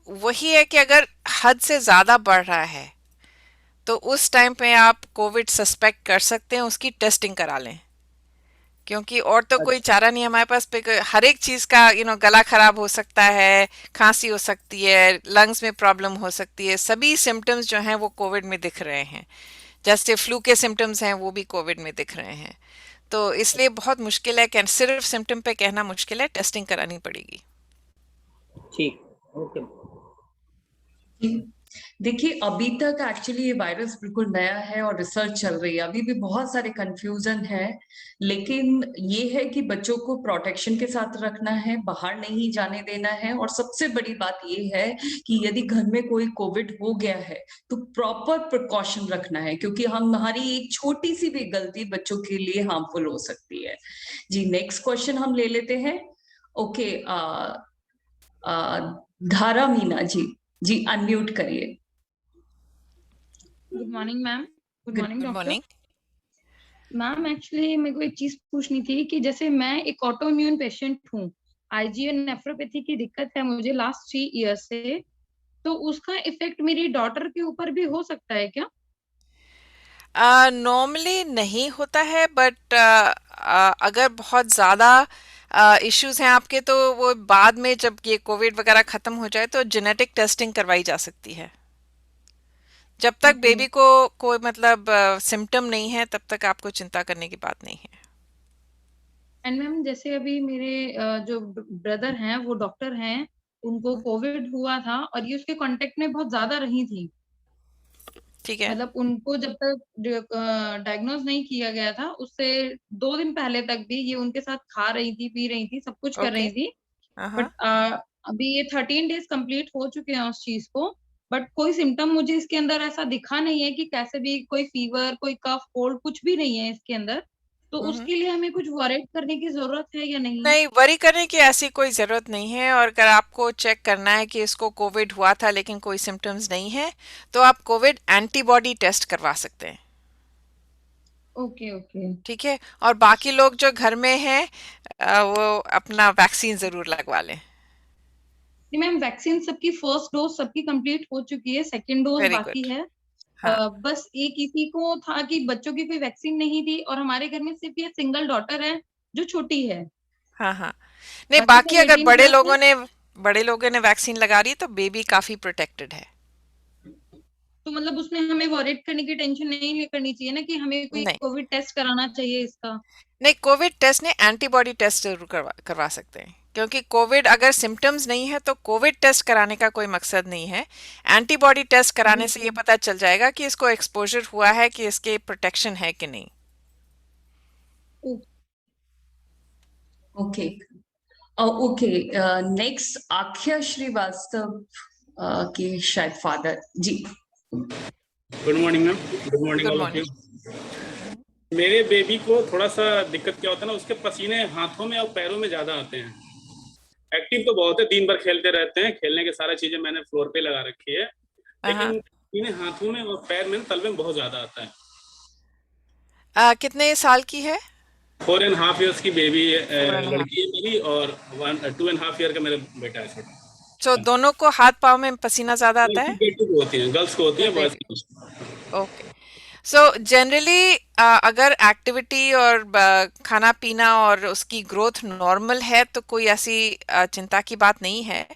वही है कि अगर हद से ज़्यादा बढ़ रहा है तो उस टाइम पे आप कोविड सस्पेक्ट कर सकते हैं, उसकी टेस्टिंग करा लें, क्योंकि और तो कोई चारा नहीं हमारे पास पे। हर एक चीज़ का गला खराब हो सकता है, खांसी हो सकती है, लंग्स में प्रॉब्लम हो सकती है, सभी सिम्टम्स जो हैं वो कोविड में दिख रहे हैं। जैसे फ्लू के सिम्टम्स हैं वो भी कोविड में दिख रहे हैं। तो इसलिए बहुत मुश्किल है कि सिर्फ सिम्टम पे कहना मुश्किल है, टेस्टिंग करानी पड़ेगी। ठीक, ओके। देखिए, अभी तक एक्चुअली ये वायरस बिल्कुल नया है और रिसर्च चल रही है, अभी भी बहुत सारे कंफ्यूजन है, लेकिन ये है कि बच्चों को प्रोटेक्शन के साथ रखना है, बाहर नहीं जाने देना है, और सबसे बड़ी बात ये है कि यदि घर में कोई कोविड हो गया है तो प्रॉपर प्रिकॉशन रखना है, क्योंकि हमारी एक छोटी सी भी गलती बच्चों के लिए हार्मफुल हो सकती है। जी, नेक्स्ट क्वेश्चन हम ले लेते हैं। ओके, धारा मीना जी अनम्यूट करिए। Good morning ma'am. Good morning good doctor. Morning. Ma'am actually मेरे को एक चीज पूछनी थी कि जैसे मैं एक ऑटो इम्यून पेशेंट हूँ, आईजीएन नेफ्रोपैथी की दिक्कत है मुझे लास्ट 3 ईयर से, तो उसका इफेक्ट मेरी डॉटर के ऊपर भी हो सकता है क्या? नॉर्मली नहीं होता है, बट अगर बहुत ज़्यादा इश्यूज हैं आपके तो वो बाद में जब ये कोविड वगैरह ख़त्म हो जाए तो जेनेटिक टेस्टिंग करवाई जा सकती है। जब तक बेबी को कोई मतलब सिम्टम नहीं है तब तक आपको चिंता करने की बात नहीं है। एंड मैम जैसे अभी मेरे जो ब्रदर हैं वो डॉक्टर हैं, उनको कोविड हुआ था और ये उसके कांटेक्ट में बहुत ज्यादा रही थी, ठीक है। मतलब उनको जब तक डायग्नोज नहीं किया गया था उससे 2 दिन पहले तक भी ये उनके साथ खा रही थी, पी रही थी, सब कुछ कर ओके। रही थी। हाँ। बट अभी ये 13 डेज कंप्लीट हो चुके हैं उस चीज को, बट कोई सिम्टम मुझे इसके अंदर ऐसा दिखा नहीं है कि कैसे भी कोई फीवर, कोई कफ, कोल्ड कुछ भी नहीं है इसके अंदर, तो उसके लिए हमें कुछ वॉरेट करने की जरूरत है या नहीं? नहीं, वरी करने की ऐसी कोई ज़रूरत नहीं है, और अगर आपको चेक करना है कि इसको कोविड हुआ था लेकिन कोई सिम्टम्स नहीं है तो आप कोविड एंटीबॉडी टेस्ट करवा सकते हैं। Okay okay. ठीक है, और बाकी लोग जो घर में हैं वो अपना वैक्सीन ज़रूर लगवा लें। नहीं मैम, वैक्सीन सबकी फर्स्ट डोज सबकी कंप्लीट हो चुकी है, सेकंड डोज वेरी बाकी गुड। है। हाँ बस एक इसी को था कि बच्चों की कोई वैक्सीन नहीं थी और हमारे घर में सिर्फ ये सिंगल डॉटर है जो छोटी है, हाँ हाँ। नहीं, बाकी बाकी सब अगर 18 प्लस है। बड़े लोगों ने वैक्सीन लगा रही है तो बेबी काफी प्रोटेक्टेड है। तो मतलब उसमें हमें वॉरेट करने की टेंशन नहीं करनी चाहिए ना कि हमें कोई नहीं कोविड टेस्ट कराना चाहिए इसका? नहीं, कोविड टेस्ट नहीं, एंटीबॉडी टेस्ट जरूर करवा सकते हैं, क्योंकि कोविड अगर सिम्टम्स नहीं है तो कोविड टेस्ट कराने का कोई मकसद नहीं है। एंटीबॉडी टेस्ट कराने से ये पता चल जाएगा कि इसको एक्सपोजर हुआ है, कि इसके प्रोटेक्शन है कि नहीं। ओके ओके, नेक्स्ट आख्या श्रीवास्तव के शायद father ji. Good morning ma'am. Good morning good all of you. Morning. मेरे बेबी को थोड़ा सा दिक्कत क्या होता है ना, उसके पसीने हाथों में और पैरों में ज्यादा आते हैं। एक्टिव तो बहुत है, दिन भर खेलते रहते हैं, खेलने के सारा चीजें मैंने फ्लोर पे लगा रखी है, लेकिन पसीने हाथों में और पैर में, तलवे में बहुत ज्यादा आता है। कितने साल की है? 4.5 years की बेबी लड़की है मेरी, और 2.5 year का मेरा बेटा है छोटा। तो दोनों को हाथ पाँव में पसीना ज्यादा आता है? बेटी को होती है, गर्ल्स को होती है, बॉयज को। ओके। सो जनरली अगर एक्टिविटी और खाना पीना और उसकी ग्रोथ नॉर्मल है तो कोई ऐसी चिंता की बात नहीं है।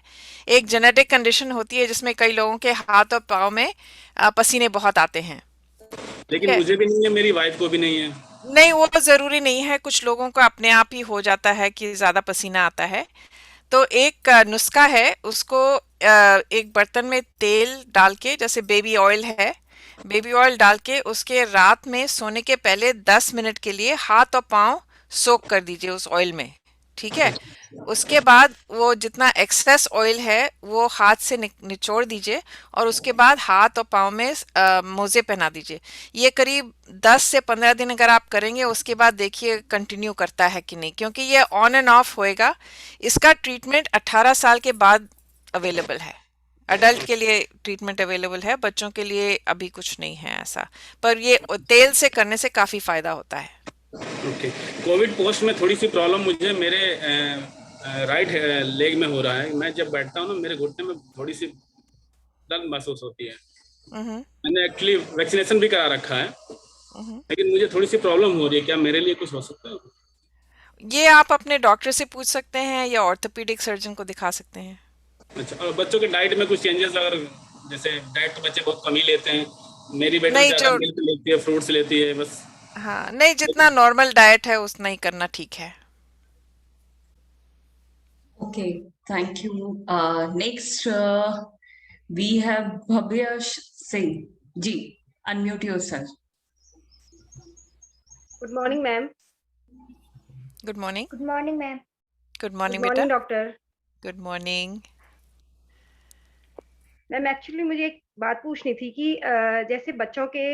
एक जेनेटिक कंडीशन होती है जिसमें कई लोगों के हाथ और पाँव में पसीने बहुत आते हैं। लेकिन मुझे भी नहीं है, मेरी वाइफ को भी नहीं है। नहीं, वो जरूरी नहीं है, कुछ लोगों को अपने आप ही हो जाता है कि ज्यादा पसीना आता है। तो एक नुस्खा है, उसको एक बर्तन में तेल डाल के, जैसे बेबी ऑयल है, बेबी ऑयल डाल के उसके रात में सोने के पहले 10 मिनट के लिए हाथ और पाँव सोक कर दीजिए उस ऑयल में। ठीक है, उसके बाद वो जितना एक्सेस ऑयल है वो हाथ से निचोड़ दीजिए, और उसके बाद हाथ और पाँव में मोजे पहना दीजिए। ये करीब 10 से 15 दिन अगर आप करेंगे, उसके बाद देखिए कंटिन्यू करता है कि नहीं, क्योंकि ये ऑन एंड ऑफ होएगा। इसका ट्रीटमेंट 18 साल के बाद अवेलेबल है। अडल्ट के लिए ट्रीटमेंट अवेलेबल है, बच्चों के लिए अभी कुछ नहीं है ऐसा, पर ये तेल से करने से काफी फायदा होता है। ओके। कोविड पोस्ट में थोड़ी सी प्रॉब्लम मुझे मेरे राइट लेग में हो रहा है। मैं जब बैठता हूँ ना, मेरे घुटने में थोड़ी सी दर्द महसूस होती है। मैंने एक्चुअली वैक्सीनेशन भी करा रखा है, लेकिन मुझे थोड़ी सी प्रॉब्लम हो रही है। क्या मेरे लिए कुछ हो सकता है? ये आप अपने डॉक्टर से पूछ सकते हैं या ऑर्थोपेडिक सर्जन को दिखा सकते हैं। अच्छा, और बच्चों के डाइट में कुछ चेंजेस, अगर जैसे डाइट तो बच्चे बहुत कम ही लेते हैं, मेरी बेटी नहीं ज्यादा जो मिल्क लेती है, फ्रूट्स लेती है बस। हाँ नहीं, जितना नॉर्मल डाइट है उतना ही करना ठीक है। Okay, thank you. Next, we have Bhavya Singh. Ji, unmute yourself. Good morning, ma'am. Good morning. Good morning, ma'am. Good Good morning morning, बेटा। doctor. Good morning. Ma'am actually मुझे एक बात पूछनी थी कि जैसे बच्चों के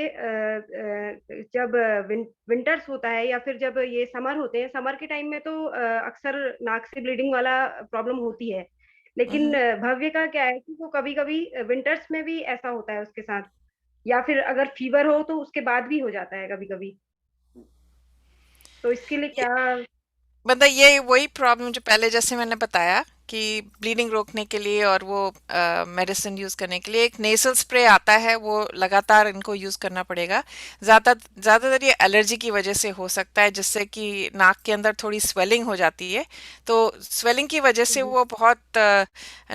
जब विंटर्स होता है या फिर जब ये समर होते हैं, समर के टाइम में तो अक्सर नाक से ब्लीडिंग वाला प्रॉब्लम होती है, लेकिन भव्य का क्या है कि वो कभी कभी विंटर्स में भी ऐसा होता है उसके साथ, या फिर अगर फीवर हो तो उसके बाद भी हो जाता है कभी कभी, तो इसके लिए क्या? मतलब ये वही प्रॉब्लम जो पहले जैसे मैंने बताया कि ब्लीडिंग रोकने के लिए और वो मेडिसिन यूज़ करने के लिए एक नेसल स्प्रे आता है, वो लगातार इनको यूज़ करना पड़ेगा। ज़्यादातर ये एलर्जी की वजह से हो सकता है, जिससे कि नाक के अंदर थोड़ी स्वेलिंग हो जाती है। तो स्वेलिंग की वजह से वो बहुत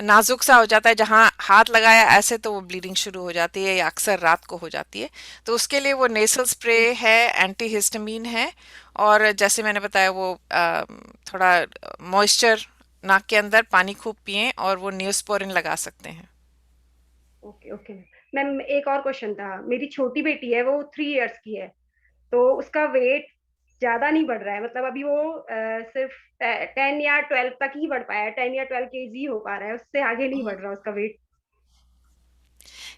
नाजुक सा हो जाता है, जहाँ हाथ लगाया ऐसे तो वो ब्लीडिंग शुरू हो जाती है या अक्सर रात को हो जाती है। तो उसके लिए वो नेसल स्प्रे है, एंटी हिस्टामिन है, और जैसे मैंने बताया वो थोड़ा मॉइस्चर नाक के अंदर पानी खूब पिएं और वो न्यूस्पोरिन लगा सकते हैं। ओके ओके मैम, एक और क्वेश्चन था। मेरी छोटी बेटी है, वो 3 इयर्स की है, तो उसका वेट ज्यादा नहीं बढ़ रहा है, मतलब अभी वो सिर्फ 10 या 12 तक ही बढ़ पाया है, 10 या 12 केजी हो पा रहा है, उससे आगे नहीं बढ़ रहा उसका वेट।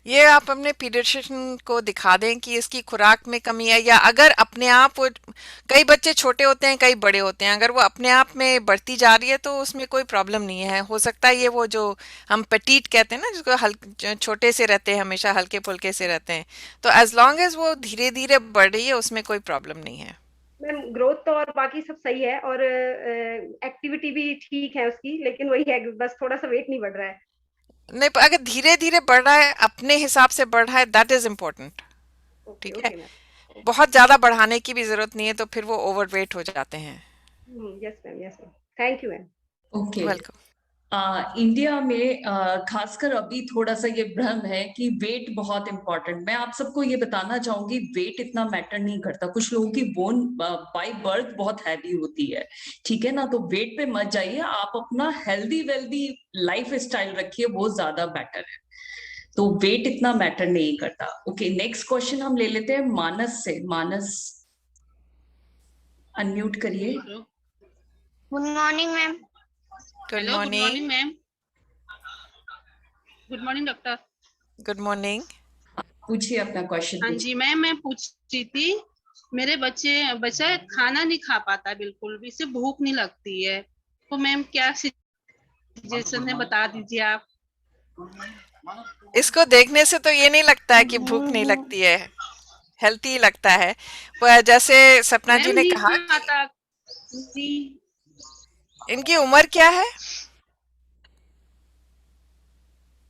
ये आप अपने पीडियाट्रिशियन को दिखा दें कि इसकी खुराक में कमी है, या अगर अपने आप कई बच्चे छोटे होते हैं, कई बड़े होते हैं, अगर वो अपने आप में बढ़ती जा रही है तो उसमें कोई प्रॉब्लम नहीं है। हो सकता है ये वो जो हम पेटीट कहते हैं ना, जिसको छोटे से रहते हैं, हमेशा हल्के फुल्के से रहते हैं, तो एज लॉन्ग एज वो धीरे धीरे बढ़ रही है उसमें कोई प्रॉब्लम नहीं है। मैम ग्रोथ तो और बाकी सब सही है, और एक्टिविटी भी ठीक है उसकी, लेकिन वही है बस थोड़ा सा वेट नहीं बढ़ रहा है। नहीं, पर अगर धीरे धीरे बढ़ रहा है, अपने हिसाब से बढ़ रहा है, दैट इज इम्पोर्टेंट। ओके ठीक है, ओके मैम। बहुत ज्यादा बढ़ाने की भी जरूरत नहीं है, तो फिर वो ओवरवेट हो जाते हैं। Yes ma'am, thank you ma'am. Okay. Welcome. India में खासकर अभी थोड़ा सा ये भ्रम है कि वेट बहुत इंपॉर्टेंट। मैं आप सबको ये बताना चाहूंगी, वेट इतना मैटर नहीं करता। कुछ लोगों की बोन बाय बर्थ बहुत हैवी होती है, ठीक है ना, तो वेट पे मत जाइए, आप अपना हेल्दी वेल्दी लाइफ स्टाइल रखिए, वो ज्यादा बेटर है। तो वेट इतना मैटर नहीं करता। ओके, नेक्स्ट क्वेश्चन हम ले लेते हैं मानस से। मानस, अनम्यूट करिए। Good morning ma'am. Good morning ma'am. Good morning doctor. Good morning. पूछिए अपना क्वेश्चन। हाँ जी मैम, मैं पूछ रही थी, मेरे बच्चा खाना नहीं खा पाता बिल्कुल भी, इसे भूख नहीं लगती है, तो मैम क्या सजेशन है, बता दीजिए आप। इसको देखने से तो ये नहीं लगता है कि भूख नहीं लगती है, हेल्थी लगता है। पर जैसे सपना जी ने कहा कि इनकी उम्र क्या है?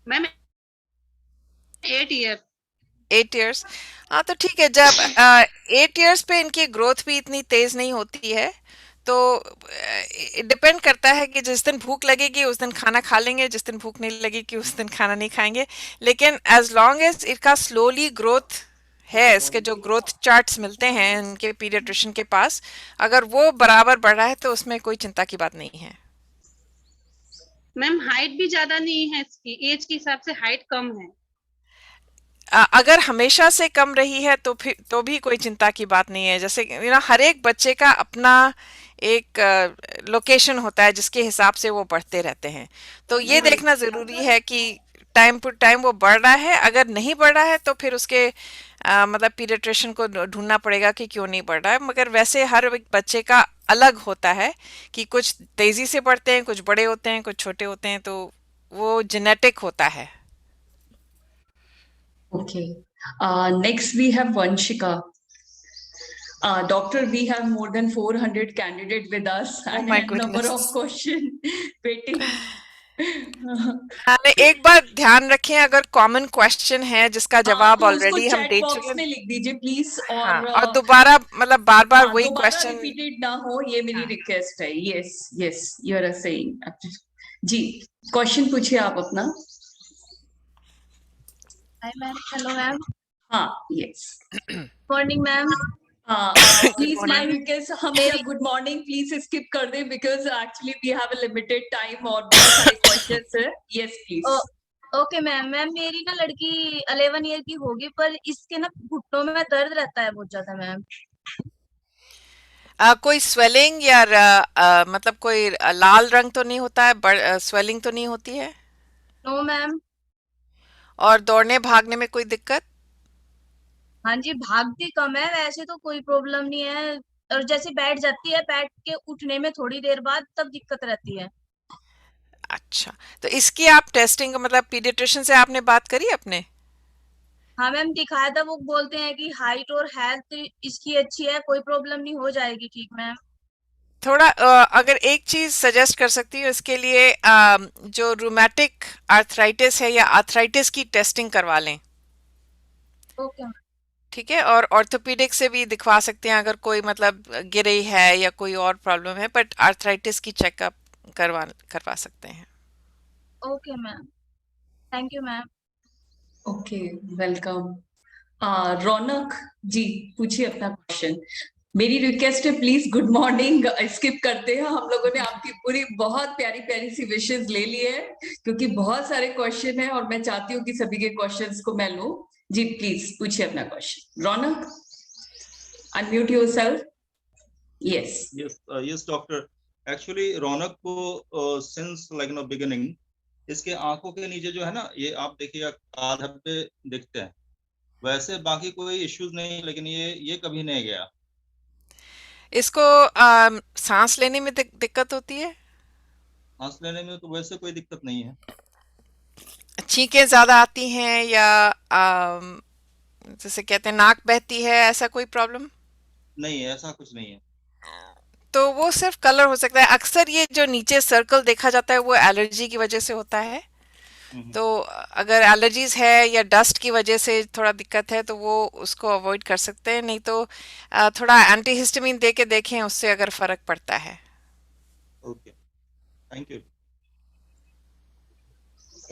Ma'am 8 year. 8 इयर्स। हाँ तो ठीक है, जब 8 इयर्स पे इनकी ग्रोथ भी इतनी तेज नहीं होती है, तो डिपेंड करता है कि जिस दिन भूख लगेगी उस दिन खाना खा लेंगे, जिस दिन भूख नहीं लगेगी उस दिन खाना नहीं खाएंगे। लेकिन एज लॉन्ग एज इसका स्लोली ग्रोथ है, इसके जो ग्रोथ चार्ट्स मिलते हैं इनके पीडियाट्रिशियन के पास, अगर वो बराबर बढ़ रहा है तो उसमें कोई चिंता की बात नहीं है। मैम हाइट भी ज्यादा नहीं है, इसकी एज के हिसाब से हाइट कम है। अगर हमेशा से कम रही है तो फिर तो भी कोई चिंता की बात नहीं है। जैसे हर एक बच्चे का अपना एक लोकेशन होता है जिसके हिसाब से वो बढ़ते रहते हैं, तो ये देखना जरूरी है कि टाइम टू टाइम वो बढ़ रहा है। अगर नहीं बढ़ रहा है तो फिर उसके मतलब पीडियाट्रिशियन को ढूंढना पड़ेगा कि क्यों नहीं बढ़ रहा है। मगर वैसे हर एक बच्चे का अलग होता है कि कुछ तेजी से बढ़ते हैं, कुछ बड़े होते हैं, कुछ छोटे होते हैं, तो वो जेनेटिक होता है। Okay. Next we have Vanshika. Doctor, we have more than 400 candidates with us and my number goodness. of questions waiting. एक बार ध्यान रखें, अगर कॉमन क्वेश्चन है जिसका जवाब ऑलरेडी हम दे चुके हैं में लिख दीजिए प्लीज, और दोबारा मतलब बार बार वही क्वेश्चन रिपीटेड ना हो, ये मेरी रिक्वेस्ट है। Yes yes, you are saying ji. Question पूछिए आप अपना। Hi ma'am. Hello ma'am. हाँ, yes. Morning ma'am. Please, my morning. request, हमेशा good morning please skip कर दें because actually we have a limited time और बहुत सारे questions हैं. Yes, please. Okay ma'am. Ma'am मेरी ना लड़की 11 ईयर की होगी, पर इसके ना घुटनों में दर्द रहता है बहुत ज्यादा मैम. कोई स्वेलिंग या मतलब कोई लाल रंग तो नहीं होता है, स्वेलिंग तो नहीं होती है? No ma'am. और दौड़ने भागने में कोई दिक्कत? हाँ जी, भागती कम है, वैसे तो कोई प्रॉब्लम नहीं है. और जैसे बैठ जाती है, बैठ के उठने में थोड़ी देर बाद तब दिक्कत रहती है. अच्छा, तो इसकी आप टेस्टिंग मतलब पीडियाट्रिशियन से आपने बात करी अपने? हाँ मैम, दिखाया था. वो बोलते हैं कि हाइट और हेल्थ इसकी अच्छी है, कोई प्रॉब्लम नहीं, हो जाएगी ठीक मैम. थोड़ा अगर एक चीज सजेस्ट कर सकती हूँ इसके लिए, जो रूमेटिक आर्थराइटिस है या आर्थराइटिस की टेस्टिंग करवा लें. ओके. ठीक है, और ऑर्थोपेडिक से भी दिखवा सकते हैं अगर कोई मतलब गिरे है या कोई और प्रॉब्लम है, बट आर्थराइटिस की चेकअप करवा सकते हैं. Okay ma'am. Thank you ma'am. Okay, welcome. Raunak ji, पूछिए अपना क्वेश्चन. मेरी रिक्वेस्ट है प्लीज गुड मॉर्निंग स्किप करते हैं. हम लोगों ने आपकी पूरी बहुत प्यारी प्यारी सी विशेस ले ली है क्योंकि बहुत सारे क्वेश्चन है और मैं चाहती हूँ कि सभी के क्वेश्चंस को मैं लूं. जी प्लीज पूछिए अपना question. Raunak, unmute yourself. Yes. Yes, doctor. Actually, रौनक को since like beginning, इसके आंखों के नीचे जो है ना, ये आप देखिए काले धब्बे दिखते हैं. वैसे बाकी कोई इश्यूज नहीं, लेकिन ये कभी नहीं गया. इसको सांस लेने में दिक्कत होती है? सांस लेने में तो वैसे कोई दिक्कत नहीं है. छींकें ज्यादा आती हैं या जैसे कहते हैं नाक बहती है, ऐसा कोई प्रॉब्लम? नहीं, ऐसा कुछ नहीं है. तो वो सिर्फ कलर हो सकता है. अक्सर ये जो नीचे सर्कल देखा जाता है वो एलर्जी की वजह से होता है. तो अगर एलर्जीज है या डस्ट की वजह से थोड़ा दिक्कत है तो वो उसको अवॉइड कर सकते हैं. नहीं तो थोड़ा एंटीहिस्टामिन दे के देखें, उससे अगर फर्क पड़ता है. Okay, thank you.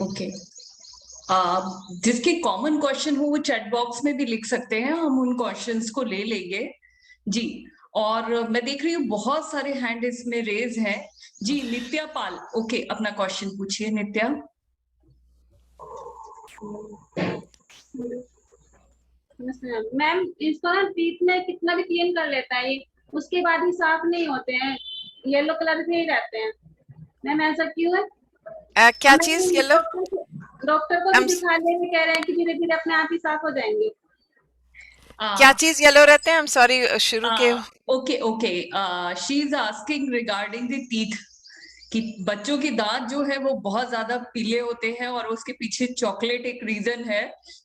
ओके, जिसके कॉमन क्वेश्चन हो वो चैट बॉक्स में भी लिख सकते हैं, हम उन क्वेश्चंस को ले लेंगे. जी, और मैं देख रही हूँ बहुत सारे हैंड इसमें रेज हैं. जी, नित्या पाल. ओके, अपना क्वेश्चन पूछिए नित्या. मैम इसको ना टीथ में कितना भी क्लीन कर लेता है, उसके बाद भी साफ नहीं होते हैं, येलो कलर के ही रहते हैं. मैम ऐसा क्यों है? क्या चीज येलो? डॉक्टर को भी दिखाने में कह रहे हैं कि धीरे धीरे अपने आप ही साफ हो जाएंगे. क्या चीज येलो रहते हैं? I'm sorry, शुरू के. Okay, she is asking regarding the teeth कि बच्चों के दांत जो है वो बहुत ज्यादा पीले होते हैं और उसके पीछे चॉकलेट एक रीजन है.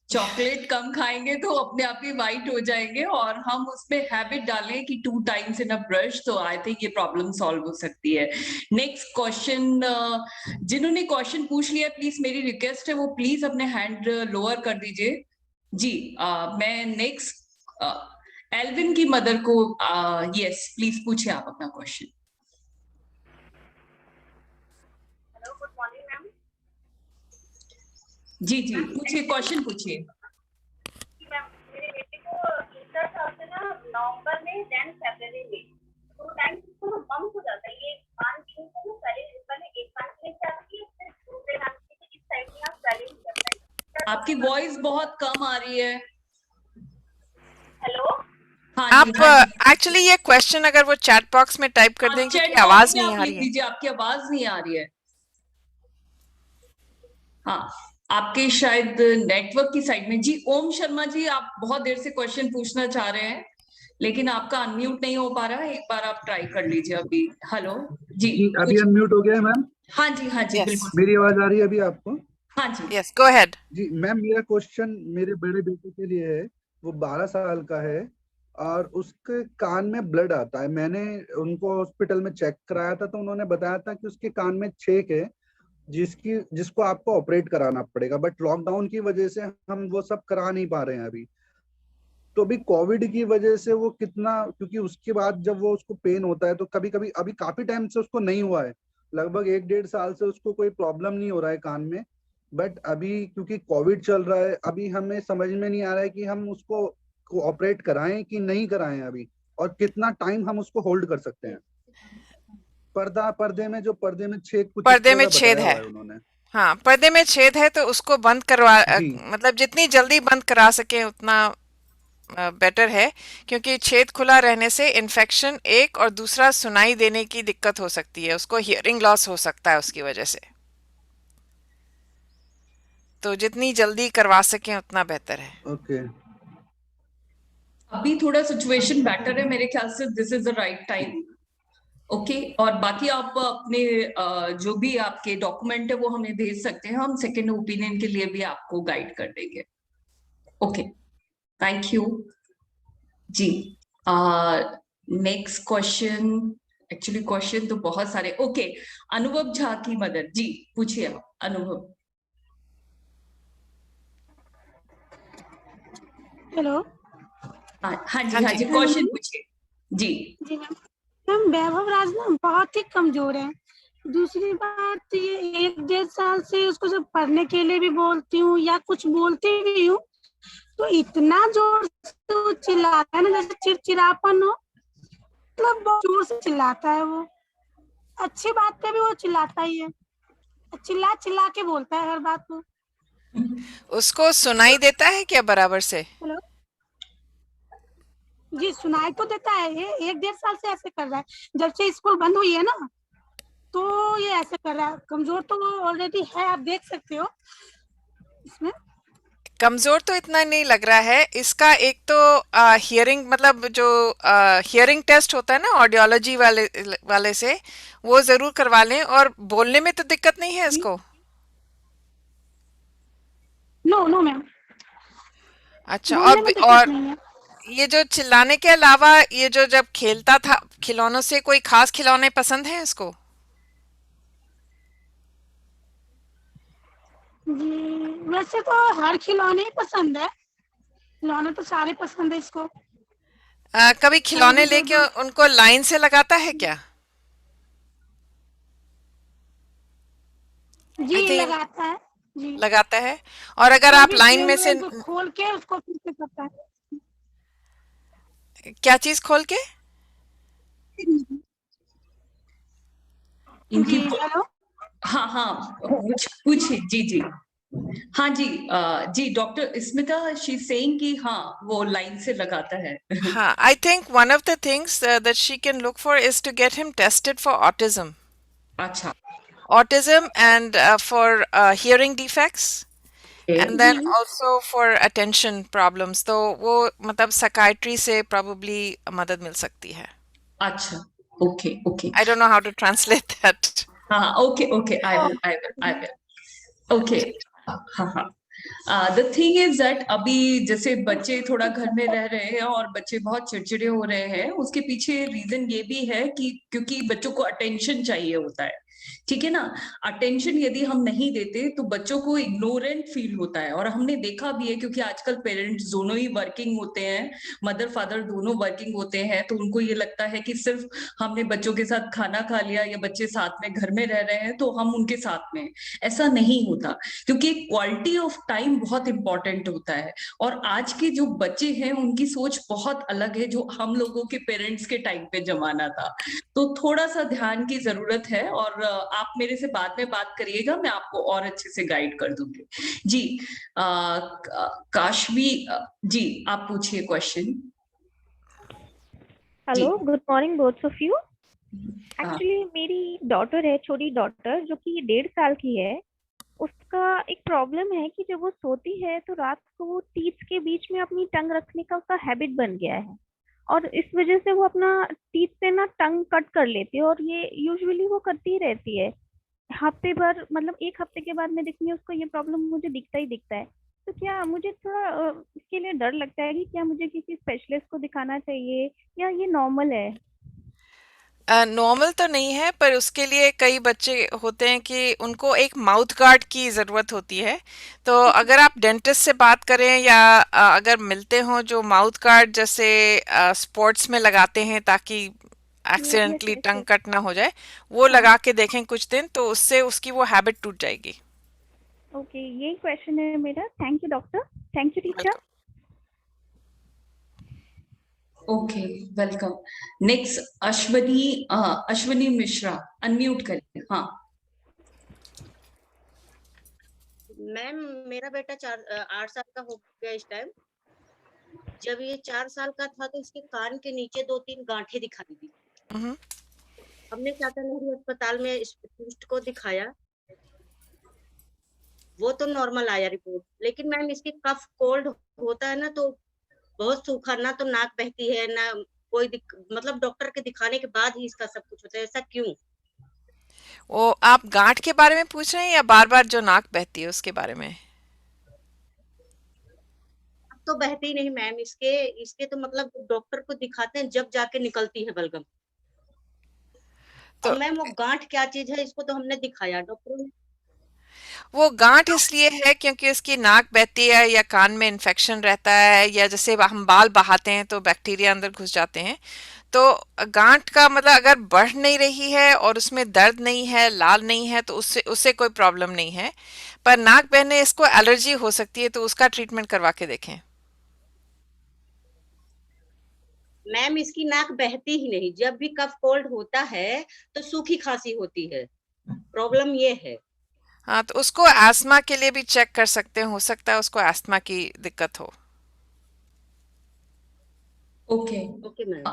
चॉकलेट कम खाएंगे तो अपने आप ही वाइट हो जाएंगे, और हम उसमें हैबिट डालें कि 2 times इन अ ब्रश, तो आई थिंक ये प्रॉब्लम सॉल्व हो सकती है. नेक्स्ट क्वेश्चन, जिन्होंने क्वेश्चन पूछ लिया प्लीज मेरी रिक्वेस्ट है वो प्लीज अपने हैंड लोअर कर दीजिए. जी, मैं नेक्स्ट एल्विन की मदर को, यस प्लीज पूछिए आप अपना question. Hello, good morning ma'am. जी पूछिए, क्वेश्चन पूछिए. मैम, मेरे बेटे को इंटर साल से ना नवंबर में देन फरवरी में 2 टाइम्स इसको ना बम्प हो जाता है. ये कान के नीचे ना पहले एक कान के नीचे आती है, फिर दूसरे कान के नीचे इस साइड में स्वेलिंग हो जाता है. आपकी वॉइस बहुत कम आ रही है. हेलो, आप एक्चुअली ये क्वेश्चन अगर वो चैट बॉक्स में टाइप कर दें क्योंकि आवाज नहीं आ रही है. आपकी आवाज नहीं आ रही है. हाँ, आपके शायद नेटवर्क की साइड में. जी, ओम शर्मा जी, आप बहुत देर से क्वेश्चन पूछना चाह रहे हैं लेकिन आपका अनम्यूट नहीं हो पा रहा है. एक बार आप ट्राई कर लीजिए अभी. हेलो जी, अभी अनम्यूट हो गया है मैम. हाँ जी बिल्कुल. मेरी आवाज आ रही है अभी आपको? हाँ जी, यस, गो अहेड. जी मैम, मेरा क्वेश्चन मेरे बड़े बेटे के लिए है. वो 12 साल का है और उसके कान में ब्लड आता है. मैंने उनको हॉस्पिटल में चेक कराया था तो उन्होंने बताया था कि उसके कान में छेक है जिसको आपको ऑपरेट कराना पड़ेगा, बट लॉकडाउन की वजह से हम वो सब करा नहीं पा रहे हैं अभी. तो अभी कोविड की वजह से वो कितना, क्योंकि उसके बाद जब वो उसको पेन होता है तो कभी कभी, अभी काफी टाइम से उसको नहीं हुआ है, लगभग 1-1.5 साल से उसको कोई प्रॉब्लम नहीं हो रहा है कान में, बट अभी क्योंकि कोविड चल रहा है, अभी हमें समझ में नहीं आ रहा है कि हम उसको ऑपरेट कराएं कि नहीं कराएं अभी, और कितना टाइम हम उसको होल्ड कर सकते हैं। पर्दे में छेद कुछ इस पर्दे में तरह का छेद बताया है। हुआ है उन्होंने। हाँ, पर्दे में छेद है तो उसको बंद करवा जी मतलब जितनी जल्दी बंद करा सके उतना बेटर है, क्योंकि छेद खुला रहने से इन्फेक्शन एक, और दूसरा सुनाई देने की दिक्कत हो सकती है, उसको हियरिंग लॉस हो सकता है उसकी वजह से। तो जितनी जल्दी करवा सकें उतना बेहतर है। ओके। अभी थोड़ा सिचुएशन बेटर है मेरे ख्याल से, this is the right time. Okay, और बाकी आप अपने जो भी आपके डॉक्यूमेंट है वो हमें भेज सकते हैं, हम सेकेंड ओपिनियन के लिए भी आपको गाइड कर देंगे। Okay, thank you ji. Next question, actually question तो बहुत सारे। ओके, अनुभव झा की मदर जी, पूछिए आप अनुभव। हेलो। हाँ जी, क्वेश्चन पूछिए जी। जी मैम, वैभव राज ना बहुत ही कमजोर है। दूसरी बात, ये 1-1.5 साल से उसको जब पढ़ने के लिए भी बोलती हूँ या कुछ बोलती भी हूँ तो इतना जोर से वो चिल्लाता है ना, जैसे चिड़चिड़ापन हो, मतलब बहुत जोर से चिल्लाता है वो। अच्छी बात पे भी वो चिल्लाता ही है, चिल्ला चिल्ला के बोलता है हर बात को। उसको सुनाई देता है क्या बराबर से? हेलो जी, सुनाई तो देता है। ये 1-1.5 साल से ऐसे कर रहा है, जब से स्कूल बंद हुई है ना तो ये ऐसे कर रहा है। कमजोर तो वो ऑलरेडी है, आप देख सकते हो इसमें। कमजोर तो इतना नहीं लग रहा है इसका। एक तो हियरिंग, मतलब जो हियरिंग टेस्ट होता है ना ऑडियोलॉजी वाले से, वो जरूर करवा लें। और बोलने में तो दिक्कत नहीं है इसको? No no ma'am. अच्छा, बोलने में दिक्कत और नहीं है। ये जो चिल्लाने के अलावा, ये जो जब खेलता था खिलौनों से, कोई खास खिलौने पसंद हैं इसको? जी, वैसे तो हर खिलौने ही पसंद है, खिलौने तो सारे पसंद है इसको। कभी खिलौने लेके उनको लाइन से लगाता है क्या? जी I think लगाता है जी। लगाता है। और अगर आप लाइन में से खोल के उसको फिर से करता है। क्या चीज खोल के? इनकी हेलो। हाँ, पूछिए जी। हाँ जी, जी डॉक्टर स्मिता, शी सेइंग कि हाँ वो लाइन से लगाता है। हाँ, I think one of the things that she can look for is to get him tested for autism. अच्छा। Autism and for hearing defects, and then also for attention problems. तो वो मतलब psychiatry से probably मदद मिल सकती है। अच्छा, okay. I don't know how to translate that. हाँ, okay, I will. Okay, हाँ। द थिंग इज दैट अभी जैसे बच्चे थोड़ा घर में रह रहे हैं और बच्चे बहुत चिड़चिड़े हो रहे हैं, उसके पीछे रीजन ये भी है कि क्योंकि बच्चों को अटेंशन चाहिए होता है, ठीक है ना। अटेंशन यदि हम नहीं देते तो बच्चों को इग्नोरेंट फील होता है। और हमने देखा भी है, क्योंकि आजकल पेरेंट्स दोनों ही वर्किंग होते हैं, मदर फादर दोनों वर्किंग होते हैं, तो उनको ये लगता है कि सिर्फ हमने बच्चों के साथ खाना खा लिया या बच्चे साथ में घर में रह रहे हैं तो हम उनके साथ में। ऐसा नहीं होता, क्योंकि क्वालिटी ऑफ टाइम बहुत इंपॉर्टेंट होता है। और आज के जो बच्चे हैं उनकी सोच बहुत अलग है जो हम लोगों के पेरेंट्स के टाइम पे जमाना था। तो थोड़ा सा ध्यान की जरूरत है, और आप मेरे से बाद में बात करिएगा, मैं आपको और अच्छे से गाइड कर दूंगी जी। काशवी जी, आप पूछिए question. Hello, good morning both of you. Actually मेरी डॉटर है, छोटी डॉटर, जो कि 1.5 साल की है। उसका एक प्रॉब्लम है कि जब वो सोती है तो रात को वो टीथ के बीच में अपनी टंग रखने का उसका हैबिट बन गया है, और इस वजह से वो अपना टीथ से ना टंग कट कर लेती है, और ये यूजुअली वो करती ही रहती है हफ्ते भर। मतलब 1 हफ्ते के बाद में देखती हूँ उसको ये प्रॉब्लम मुझे दिखता है। तो क्या मुझे थोड़ा इसके लिए डर लगता है कि क्या मुझे किसी स्पेशलिस्ट को दिखाना चाहिए या ये नॉर्मल है? नॉर्मल तो नहीं है, पर उसके लिए कई बच्चे होते हैं कि उनको एक माउथ गार्ड की ज़रूरत होती है। तो अगर आप डेंटिस्ट से बात करें या अगर मिलते हों जो माउथ गार्ड जैसे स्पोर्ट्स में लगाते हैं ताकि एक्सीडेंटली टंग कट ना हो जाए, वो लगा के देखें कुछ दिन, तो उससे उसकी वो हैबिट टूट जाएगी। ओके, यही क्वेश्चन है मेरा। Thank you doctor, thank you teacher. Okay, welcome. Next Ashwani Mishra, unmute करिए। हाँ मैम, मेरा बेटा 8 साल का हो गया इस टाइम। जब ये 4 साल का था तो इसके कान के नीचे 2-3 गांठें दिखाई दी। हमने टाटा नेहरू अस्पताल में स्पेशलिस्ट को दिखाया, वो तो नॉर्मल आया रिपोर्ट। लेकिन मैम इसकी कफ कोल्ड होता है ना तो बहुत सूखा, ना तो नाक बहती है ना कोई मतलब डॉक्टर के दिखाने के बाद ही इसका सब कुछ होता है। ऐसा क्यों? वो आप गांठ के बारे में पूछ रहे हैं या बार बार जो नाक बहती है उसके बारे में? अब तो बहती ही नहीं मैम, इसके तो मतलब डॉक्टर को दिखाते हैं जब जाके निकलती है बलगम। तो मैम वो गांठ क्या चीज है, इसको तो हमने दिखाया डॉक्टर ने। वो गांठ इसलिए है क्योंकि उसकी नाक बहती है या कान में इन्फेक्शन रहता है, या जैसे हम बाल बहाते हैं तो बैक्टीरिया अंदर घुस जाते हैं। तो गांठ का मतलब अगर बढ़ नहीं रही है और उसमें दर्द नहीं है, लाल नहीं है, तो उससे कोई प्रॉब्लम नहीं है। पर नाक बहने इसको एलर्जी हो सकती है, तो उसका ट्रीटमेंट करवा के देखें। मैम इसकी नाक बहती ही नहीं, जब भी कफ कोल्ड होता है तो सूखी खांसी होती है, प्रॉब्लम ये है। हाँ, तो उसको एस्मा के लिए भी चेक कर सकते हैं, हो सकता है उसको एस्मा की दिक्कत हो। Okay okay ma'am.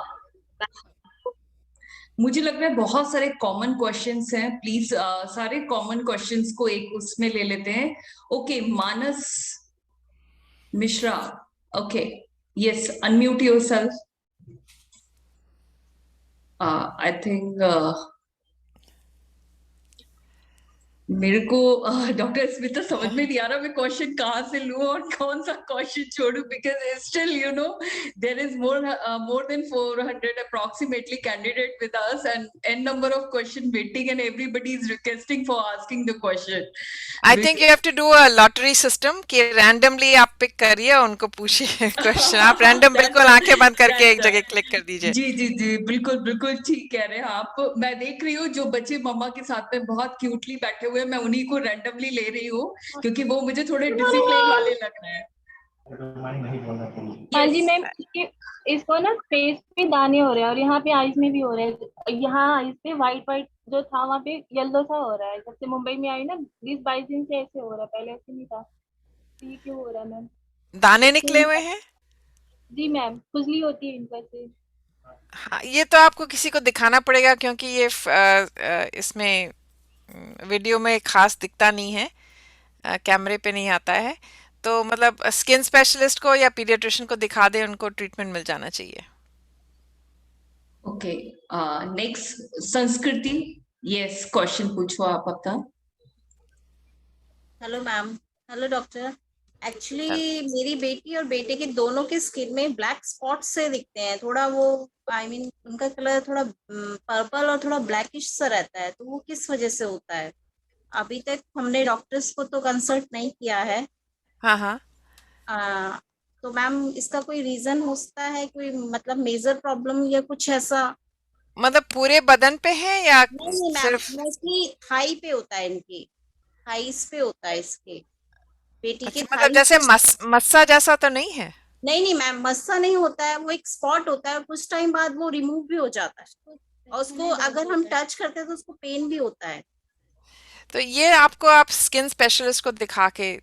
मुझे लग रहा है बहुत सारे कॉमन क्वेश्चंस हैं, प्लीज सारे कॉमन क्वेश्चंस को एक उसमें ले लेते हैं। Okay, Manas Mishra, okay, yes, unmute yourself. I think मेरे को डॉक्टर स्मिता समझ में नहीं आ रहा मैं क्वेश्चन कहाँ से लूं और कौन सा क्वेश्चन छोड़ूं, because still you know there is more than 400 approximately candidate with us and n number of question waiting and everybody is requesting for asking the question. I think you have to do a lottery system कि randomly आप pick करिए, उनको पूछिए question. आप random बिल्कुल आंखें बंद करके एक जगह क्लिक कर दीजिए। जी जी जी, बिल्कुल बिल्कुल ठीक कह रहे हैं आप। मैं देख रही हूँ जो बच्चे मम्मा के साथ में बहुत क्यूटली बैठे हुए, मैं उन्हीं को रैंडमली ले रही हूँ क्योंकि वो मुझे थोड़े डिसिप्लिन वाले लग रहे हैं। हाँ जी मैम, इसको ना फेस पे दाने हो रहे हैं और यहाँ पे आईज में भी हो रहे हैं। यहाँ आईज पे व्हाइट व्हाइट जो था वहाँ पे येलो सा हो रहा है। जब से मुंबई में आई ना 20-22 दिन से ऐसे हो रहा है, पहले ऐसे नहीं था। ये क्यों हो रहा है मैम? दाने निकले हुए हैं? जी मैम, खुजली होती है इनका से। हाँ, ये तो आपको किसी को दिखाना पड़ेगा क्योंकि ये इसमें वीडियो में खास दिखता नहीं है, कैमरे पे नहीं आता है। तो मतलब स्किन स्पेशलिस्ट को या पीडियाट्रिशियन को दिखा दें, उनको ट्रीटमेंट मिल जाना चाहिए। ओके, नेक्स्ट संस्कृति, यस, क्वेश्चन पूछो आप अपना। Hello ma'am. Hello doctor. Actually मेरी बेटी और बेटे के दोनों के स्किन में ब्लैक स्पॉट्स से दिखते हैं, थोड़ा वो उनका कलर थोड़ा पर्पल और थोड़ा ब्लैकिश सा रहता है, तो वो किस वजह से होता है? अभी तक हमने डॉक्टर्स को तो कंसल्ट नहीं किया है। हाँ हाँ। तो मैम इसका कोई रीजन हो सकता है, कोई मतलब मेजर प्रॉब्लम या कुछ ऐसा? मतलब पूरे बदन पे है या नहीं सिर्फ? मोस्टली थाई पे होता है, इनकी थाइस पे होता है इसके बेटी के। मतलब जैसे मस्सा जैसा तो नहीं है? नहीं मैम, मस्सा नहीं होता है, वो एक स्पॉट होता है, कुछ टाइम बाद वो रिमूव भी हो जाता है और उसको अगर हम टच करते हैं तो उसको पेन भी होता है। तो ये आप स्किन स्पेशलिस्ट को दिखा के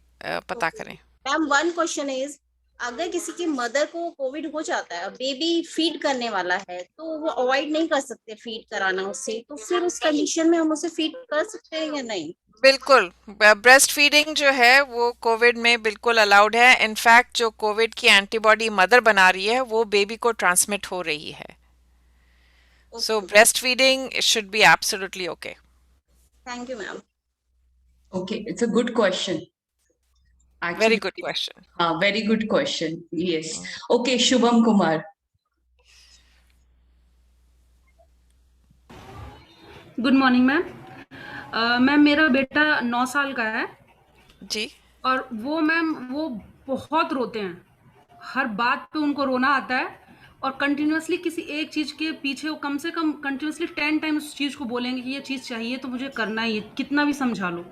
पता करें। मैम वन क्वेश्चन इज, अगर किसी की मदर को कोविड हो जाता है, बेबी फीड करने वाला है, तो वो अवॉइड नहीं कर सकते फीड कराना उससे, तो फिर उस कंडीशन में हम उसे फीड कर सकते हैं या नहीं? बिल्कुल, ब्रेस्ट फीडिंग जो है वो कोविड में बिल्कुल अलाउड है। इनफैक्ट जो कोविड की एंटीबॉडी मदर बना रही है वो बेबी को ट्रांसमिट हो रही है। सो breast feeding should be absolutely okay. Thank you ma'am. Okay, it's a good question. Very good question. Very good question. Yes. Okay, Shubham Kumar. Good morning ma'am. Ma'am मेरा बेटा 9 साल का है जी, और वो बहुत रोते हैं, हर बात पे उनको रोना आता है और कंटिन्यूअसली किसी एक चीज के पीछे वो कम से कम कंटिन्यूअसली 10 टाइम उस चीज को बोलेंगे कि ये चीज चाहिए तो मुझे करना ही है, कितना भी समझा लो।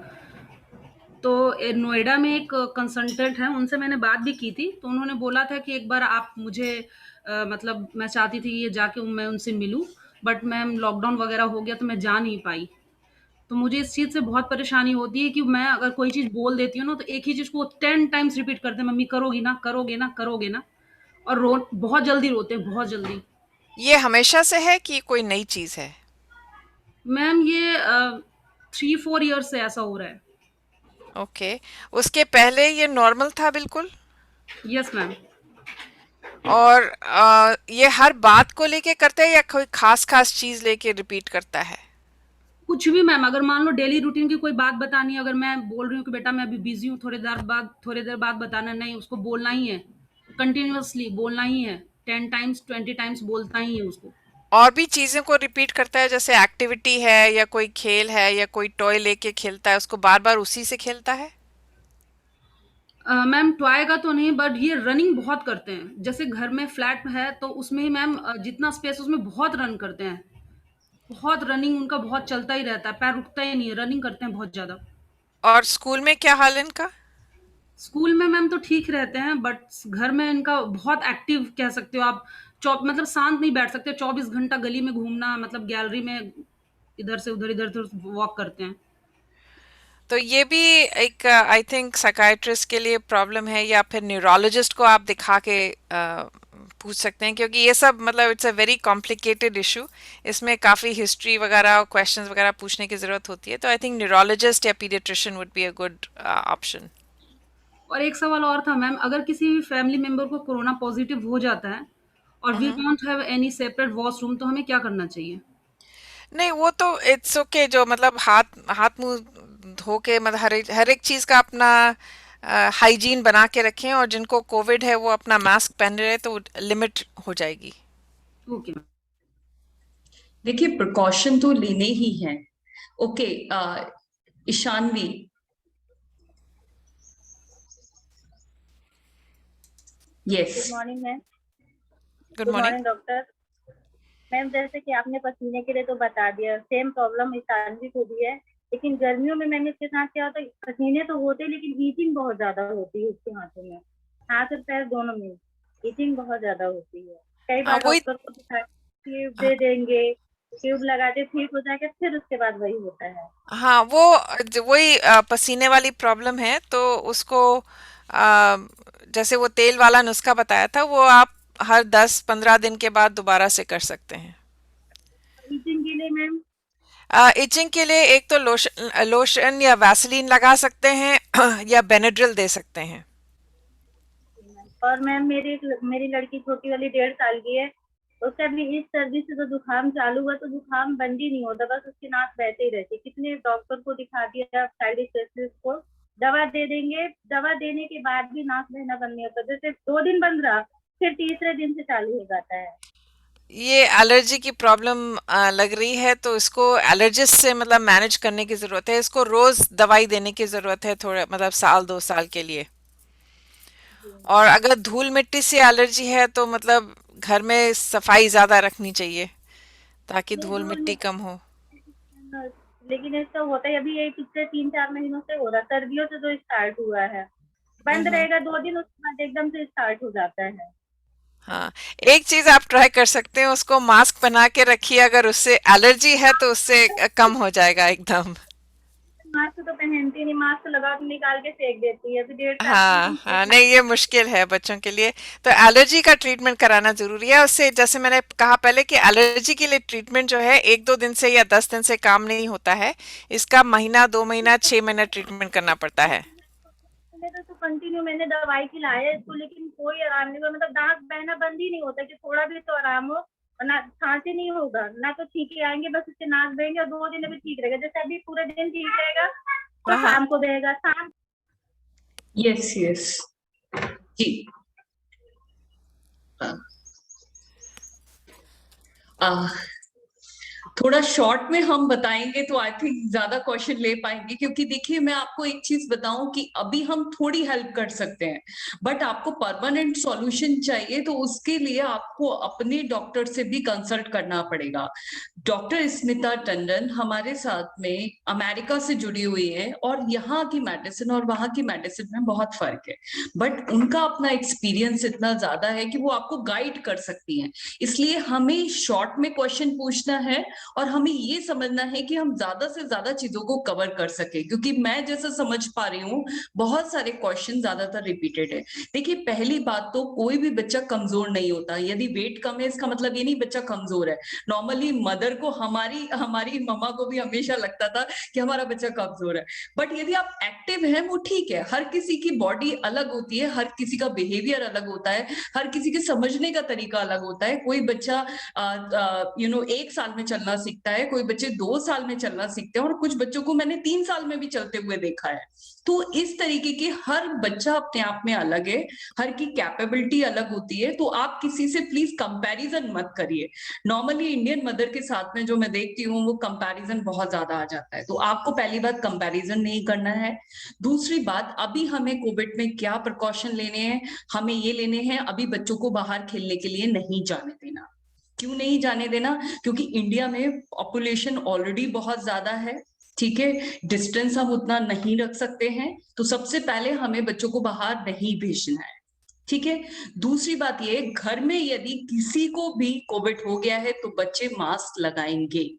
तो नोएडा में एक कंसल्टेंट है, उनसे मैंने बात भी की थी, तो उन्होंने बोला था कि एक बार आप मुझे मतलब मैं चाहती थी ये जाके मैं उनसे मिलूं, बट मैम लॉकडाउन वगैरह हो गया तो मैं जा नहीं पाई। तो मुझे इस चीज़ से बहुत परेशानी होती है कि मैं अगर कोई चीज़ बोल देती हूँ ना, तो एक ही चीज़ को 10 टाइम्स रिपीट करते हैं, मम्मी करोगी ना, करोगे ना, करोगे ना, और बहुत जल्दी रोते हैं, बहुत जल्दी। ये हमेशा से है कि कोई नई चीज है? मैम ये 3-4 ईयर्स से ऐसा हो रहा है। ओके, उसके पहले ये नॉर्मल था बिल्कुल? Yes ma'am. और ये हर बात को लेके करता है या कोई खास खास चीज लेके रिपीट करता है? कुछ भी मैम, अगर मान लो डेली रूटीन की कोई बात बतानी है, अगर मैं बोल रही हूँ कि बेटा मैं अभी बिजी हूँ, थोड़ी देर बाद बताना, नहीं, उसको बोलना ही है, कंटिन्यूअसली बोलना ही है, 10 टाइम्स 20 टाइम्स बोलता ही है उसको। और भी चीजें को रिपीट करता है, जैसे एक्टिविटी है या कोई खेल है या कोई टॉय लेके खेलता है, उसको बार बार उसी से खेलता है? मैम टॉय का तो नहीं, बट ये रनिंग बहुत करते हैं, जैसे घर में फ्लैट है तो उसमें ही मैम जितना स्पेस उसमें बहुत रन करते हैं, बहुत रनिंग उनका बहुत चलता ही रहता है, पैर रुकता ही नहीं है, रनिंग करते हैं बहुत ज्यादा। और स्कूल में क्या हाल है इनका? स्कूल में मैम तो ठीक रहते हैं, बट घर में इनका बहुत एक्टिव कह सकते हो आप, मतलब शांत नहीं बैठ सकते, 24 घंटा गली में घूमना, मतलब गैलरी में इधर से इधर से वॉक करते हैं। तो ये भी एक आई थिंक साइकाइट्रिस्ट के लिए प्रॉब्लम है, या फिर न्यूरोलॉजिस्ट को आप दिखा के पूछ सकते हैं, क्योंकि ये सब मतलब it's a very complicated issue, इसमें काफ़ी हिस्ट्री वगैरह और क्वेश्चंस वगैरह पूछने की ज़रूरत होती है। तो आई थिंक न्यूरोलॉजिस्ट या paediatrician would be a good option. और एक सवाल और था मैम, अगर किसी भी फैमिली मेंबर को कोरोना पॉजिटिव हो जाता है और we don't have any separate washroom, तो हमें क्या करना चाहिए? नहीं, वो तो इट्स ओके, जो मतलब हाथ हाथ मुंह धो के, मतलब हर एक चीज का अपना हाइजीन बना के रखें, और जिनको कोविड है वो अपना मास्क पहन रहे तो लिमिट हो जाएगी। ओके। देखिए, प्रिकॉशन तो लेने ही हैं। Okay, Ishanvi. Yes. Good morning ma'am. Good morning doctor. Ma'am जैसे कि आपने पसीने के लिए तो बता दिया, सेम प्रॉब्लम ईशानवी को भी है, लेकिन गर्मियों में मैम इसके साथ क्या होता है, पसीने तो होते हैं लेकिन ईचिंग बहुत ज्यादा होती है उसके हाथों में, हाथ और पैर दोनों में ईचिंग बहुत ज्यादा होती है। कई बार डॉक्टर को दिखाया, ट्यूब दे देंगे, ट्यूब लगाते ठीक हो जाएगा, फिर उसके बाद वही होता है। हाँ, वो वही पसीने वाली प्रॉब्लम है, तो उसको जैसे वो तेल वाला नुस्खा बताया था, वो आप हर 10-15 दिन के बाद दोबारा से कर सकते हैं। ईचिंग के लिए मैम? इचिंग के लिए एक तो लोशन या वैसलीन लगा सकते हैं या बेनेड्रिल दे सकते हैं। और मैम मेरी लड़की छोटी वाली 1.5 साल की है, उसका भी इस सर्दी से तो जुकाम चालू हुआ तो जुकाम बंद ही नहीं होता, बस उसकी नाक बहते ही रहती है। कितने डॉक्टर को दिखा दिया, चाइल्ड स्पेशलिस्ट को, दवा दे देंगे, दवा देने के बाद भी नाक बहना बंद नहीं होता, जैसे 2 दिन बंद रहा फिर तीसरे दिन से चालू हो जाता है। ये एलर्जी की प्रॉब्लम लग रही है, तो इसको एलर्जिस्ट से मतलब मैनेज करने की जरूरत है, इसको रोज दवाई देने की जरूरत है, थोड़ा मतलब 1-2 साल के लिए। और अगर धूल मिट्टी से एलर्जी है तो मतलब घर में सफाई ज्यादा रखनी चाहिए ताकि धूल मिट्टी कम हो। लेकिन इसका होता है अभी, ये पिछले 3-4 महीनों से हो रहा, सर्दियों से जो स्टार्ट हुआ है, बंद रहेगा 2 दिन, उसके बाद एकदम से स्टार्ट हो जाता है। हाँ, एक चीज आप ट्राई कर सकते हैं, उसको मास्क पहना के रखिए, अगर उससे एलर्जी है तो उससे कम हो जाएगा एकदम। मास्क तो पहनती नहीं, मास्क लगा के निकाल के फेंक देती है, अभी 1.5 साल हाँ हाँ, नहीं ये मुश्किल है बच्चों के लिए, तो एलर्जी का ट्रीटमेंट कराना जरूरी है। उससे जैसे मैंने कहा पहले कि एलर्जी के लिए ट्रीटमेंट जो है 1-2 दिन से या 10 दिन से काम नहीं होता है, इसका महीना 2 महीना 6 महीना ट्रीटमेंट करना पड़ता है। तो कंटिन्यू मैंने दवाई खिलाई है इसको, लेकिन कोई आराम नहीं हुआ, मतलब नाक बहना बंद ही नहीं होता कि थोड़ा भी तो आराम हो, और ना खांसी नहीं होगा ना तो छींके आएंगे, बस उससे नाक बहेंगे और 2 दिन अभी ठीक रहेगा, जैसे अभी पूरे दिन ठीक रहेगा तो शाम को बहेगा, शाम। यस यस जी। थोड़ा शॉर्ट में हम बताएंगे तो आई थिंक ज्यादा क्वेश्चन ले पाएंगे, क्योंकि देखिए मैं आपको एक चीज बताऊं कि अभी हम थोड़ी हेल्प कर सकते हैं, बट आपको परमानेंट सॉल्यूशन चाहिए तो उसके लिए आपको अपने डॉक्टर से भी कंसल्ट करना पड़ेगा। डॉक्टर स्मिता टंडन हमारे साथ में अमेरिका से जुड़ी हुई है, और यहाँ की मेडिसिन और वहाँ की मेडिसिन में बहुत फर्क है, बट उनका अपना एक्सपीरियंस इतना ज्यादा है कि वो आपको गाइड कर सकती हैं। इसलिए हमें शॉर्ट में क्वेश्चन पूछना है और हमें ये समझना है कि हम ज्यादा से ज्यादा चीजों को कवर कर सके, क्योंकि मैं जैसा समझ पा रही हूँ बहुत सारे क्वेश्चन ज्यादातर रिपीटेड है। देखिए पहली बात तो कोई भी बच्चा कमजोर नहीं होता, यदि वेट कम है इसका मतलब ये नहीं बच्चा कमजोर है। नॉर्मली मदर को हमारी हमारी मम्मा को भी हमेशा लगता था कि हमारा बच्चा कमजोर है, बट यदि आप एक्टिव हैं वो ठीक है। हर किसी की बॉडी अलग होती है, हर किसी का बिहेवियर अलग होता है, हर किसी के समझने का तरीका अलग होता है। कोई बच्चा 1 साल में चलना सीखता है, कोई बच्चे 2 साल में चलना सीखते हैं, और कुछ बच्चों को मैंने 3 साल में भी चलते हुए देखा है। तो इस तरीके के हर बच्चा अपने आप में अलग है, हर की कैपेबिलिटी अलग होती है। तो आप किसी से प्लीज कंपैरिजन मत करिए। नॉर्मली इंडियन मदर के साथ में जो मैं देखती हूँ वो कंपैरिजन बहुत ज्यादा आ जाता है, तो आपको पहली बात कंपैरिजन नहीं करना है। दूसरी बात, अभी हमें कोविड में क्या प्रिकॉशन लेने हैं, हमें ये लेने हैं अभी बच्चों को बाहर खेलने के लिए नहीं जाने देना। क्यों नहीं जाने देना? क्योंकि इंडिया में पॉपुलेशन ऑलरेडी बहुत ज्यादा है, ठीक है, डिस्टेंस हम उतना नहीं रख सकते हैं, तो सबसे पहले हमें बच्चों को बाहर नहीं भेजना है, ठीक है। दूसरी बात ये, घर में यदि किसी को भी कोविड हो गया है तो बच्चे मास्क लगाएंगे,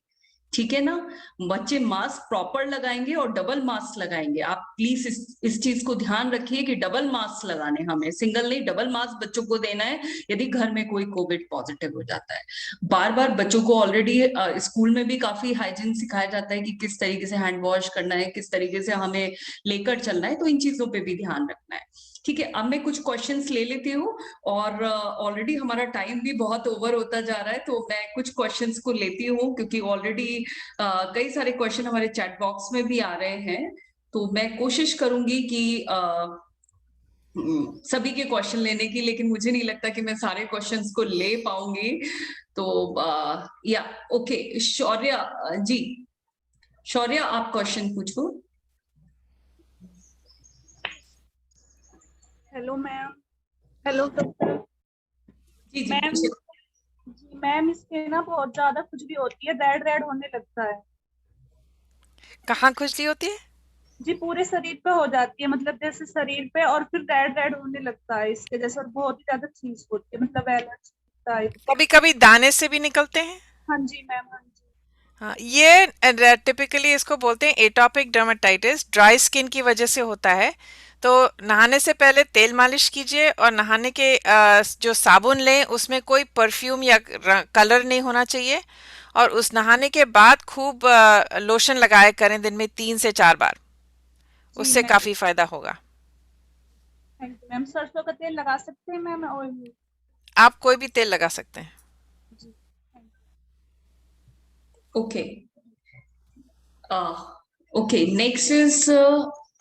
ठीक है ना। बच्चे मास्क प्रॉपर लगाएंगे और डबल मास्क लगाएंगे। आप प्लीज इस चीज को ध्यान रखिए कि डबल मास्क लगाने, हमें सिंगल नहीं डबल मास्क बच्चों को देना है यदि घर में कोई कोविड पॉजिटिव हो जाता है। बार बार बच्चों को ऑलरेडी स्कूल में भी काफी हाइजीन सिखाया जाता है कि किस तरीके से हैंड वॉश करना है, किस तरीके से हमें लेकर चलना है, तो इन चीजों पे भी ध्यान रखना है, ठीक है। अब मैं कुछ क्वेश्चंस ले लेती हूँ, और ऑलरेडी हमारा टाइम भी बहुत ओवर होता जा रहा है, तो मैं कुछ क्वेश्चंस को लेती हूँ, क्योंकि ऑलरेडी कई सारे क्वेश्चन हमारे चैट बॉक्स में भी आ रहे हैं। तो मैं कोशिश करूंगी कि सभी के क्वेश्चन लेने की, लेकिन मुझे नहीं लगता कि मैं सारे क्वेश्चंस को ले पाऊंगी। तो या ओके, शौर्य जी, शौर्य आप क्वेश्चन पूछो। Hello ma'am. Hello doctor. जी जी मैम, जी मैम, इसके ना बहुत ज्यादा खुजली होती है, रेड रेड होने लगता है। कहाँ खुजली होती है? जी पूरे शरीर पे हो जाती है, मतलब जैसे शरीर पे, और फिर रेड रेड होने लगता है इसके जैसे, और बहुत ही ज्यादा चीज होती है, मतलब एलर्जी टाइप। कभी कभी दाने से भी निकलते हैं। हाँ जी मैम, हाँ जी। हाँ, ये टिपिकली इसको बोलते हैं एटॉपिक डर्मेटाइटिस, ड्राई स्किन की वजह से होता है। तो नहाने से पहले तेल मालिश कीजिए, और नहाने के जो साबुन लें उसमें कोई परफ्यूम या कलर नहीं होना चाहिए, और उस नहाने के बाद खूब लोशन लगाया करें दिन में 3 से 4 बार, उससे काफी फायदा होगा। Thank you ma'am. सरसों का तेल लगा सकते हैं मैम? ऑयल? आप कोई भी तेल लगा सकते हैं। Okay okay, next is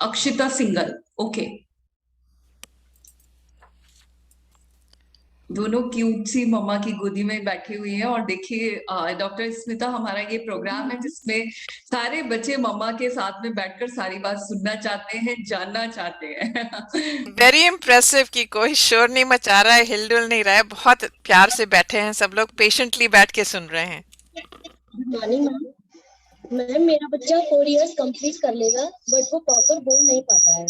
Akshita single. Okay, दोनों क्यूट सी मम्मा की गोदी में बैठी हुई हैं, और देखिए डॉक्टर स्मिता, हमारा ये प्रोग्राम है जिसमें सारे बच्चे मम्मा के साथ में बैठकर सारी बात सुनना चाहते हैं, जानना चाहते हैं। वेरी इम्प्रेसिव कि कोई शोर नहीं मचा रहा है, हिलडुल नहीं रहा है, बहुत प्यार से बैठे हैं सब लोग, पेशेंटली बैठ के सुन रहे हैं। Good morning ma'am. मैम मेरा बच्चा 4 इयर्स कंप्लीट कर लेगा, बट वो प्रॉपर बोल नहीं पाता है।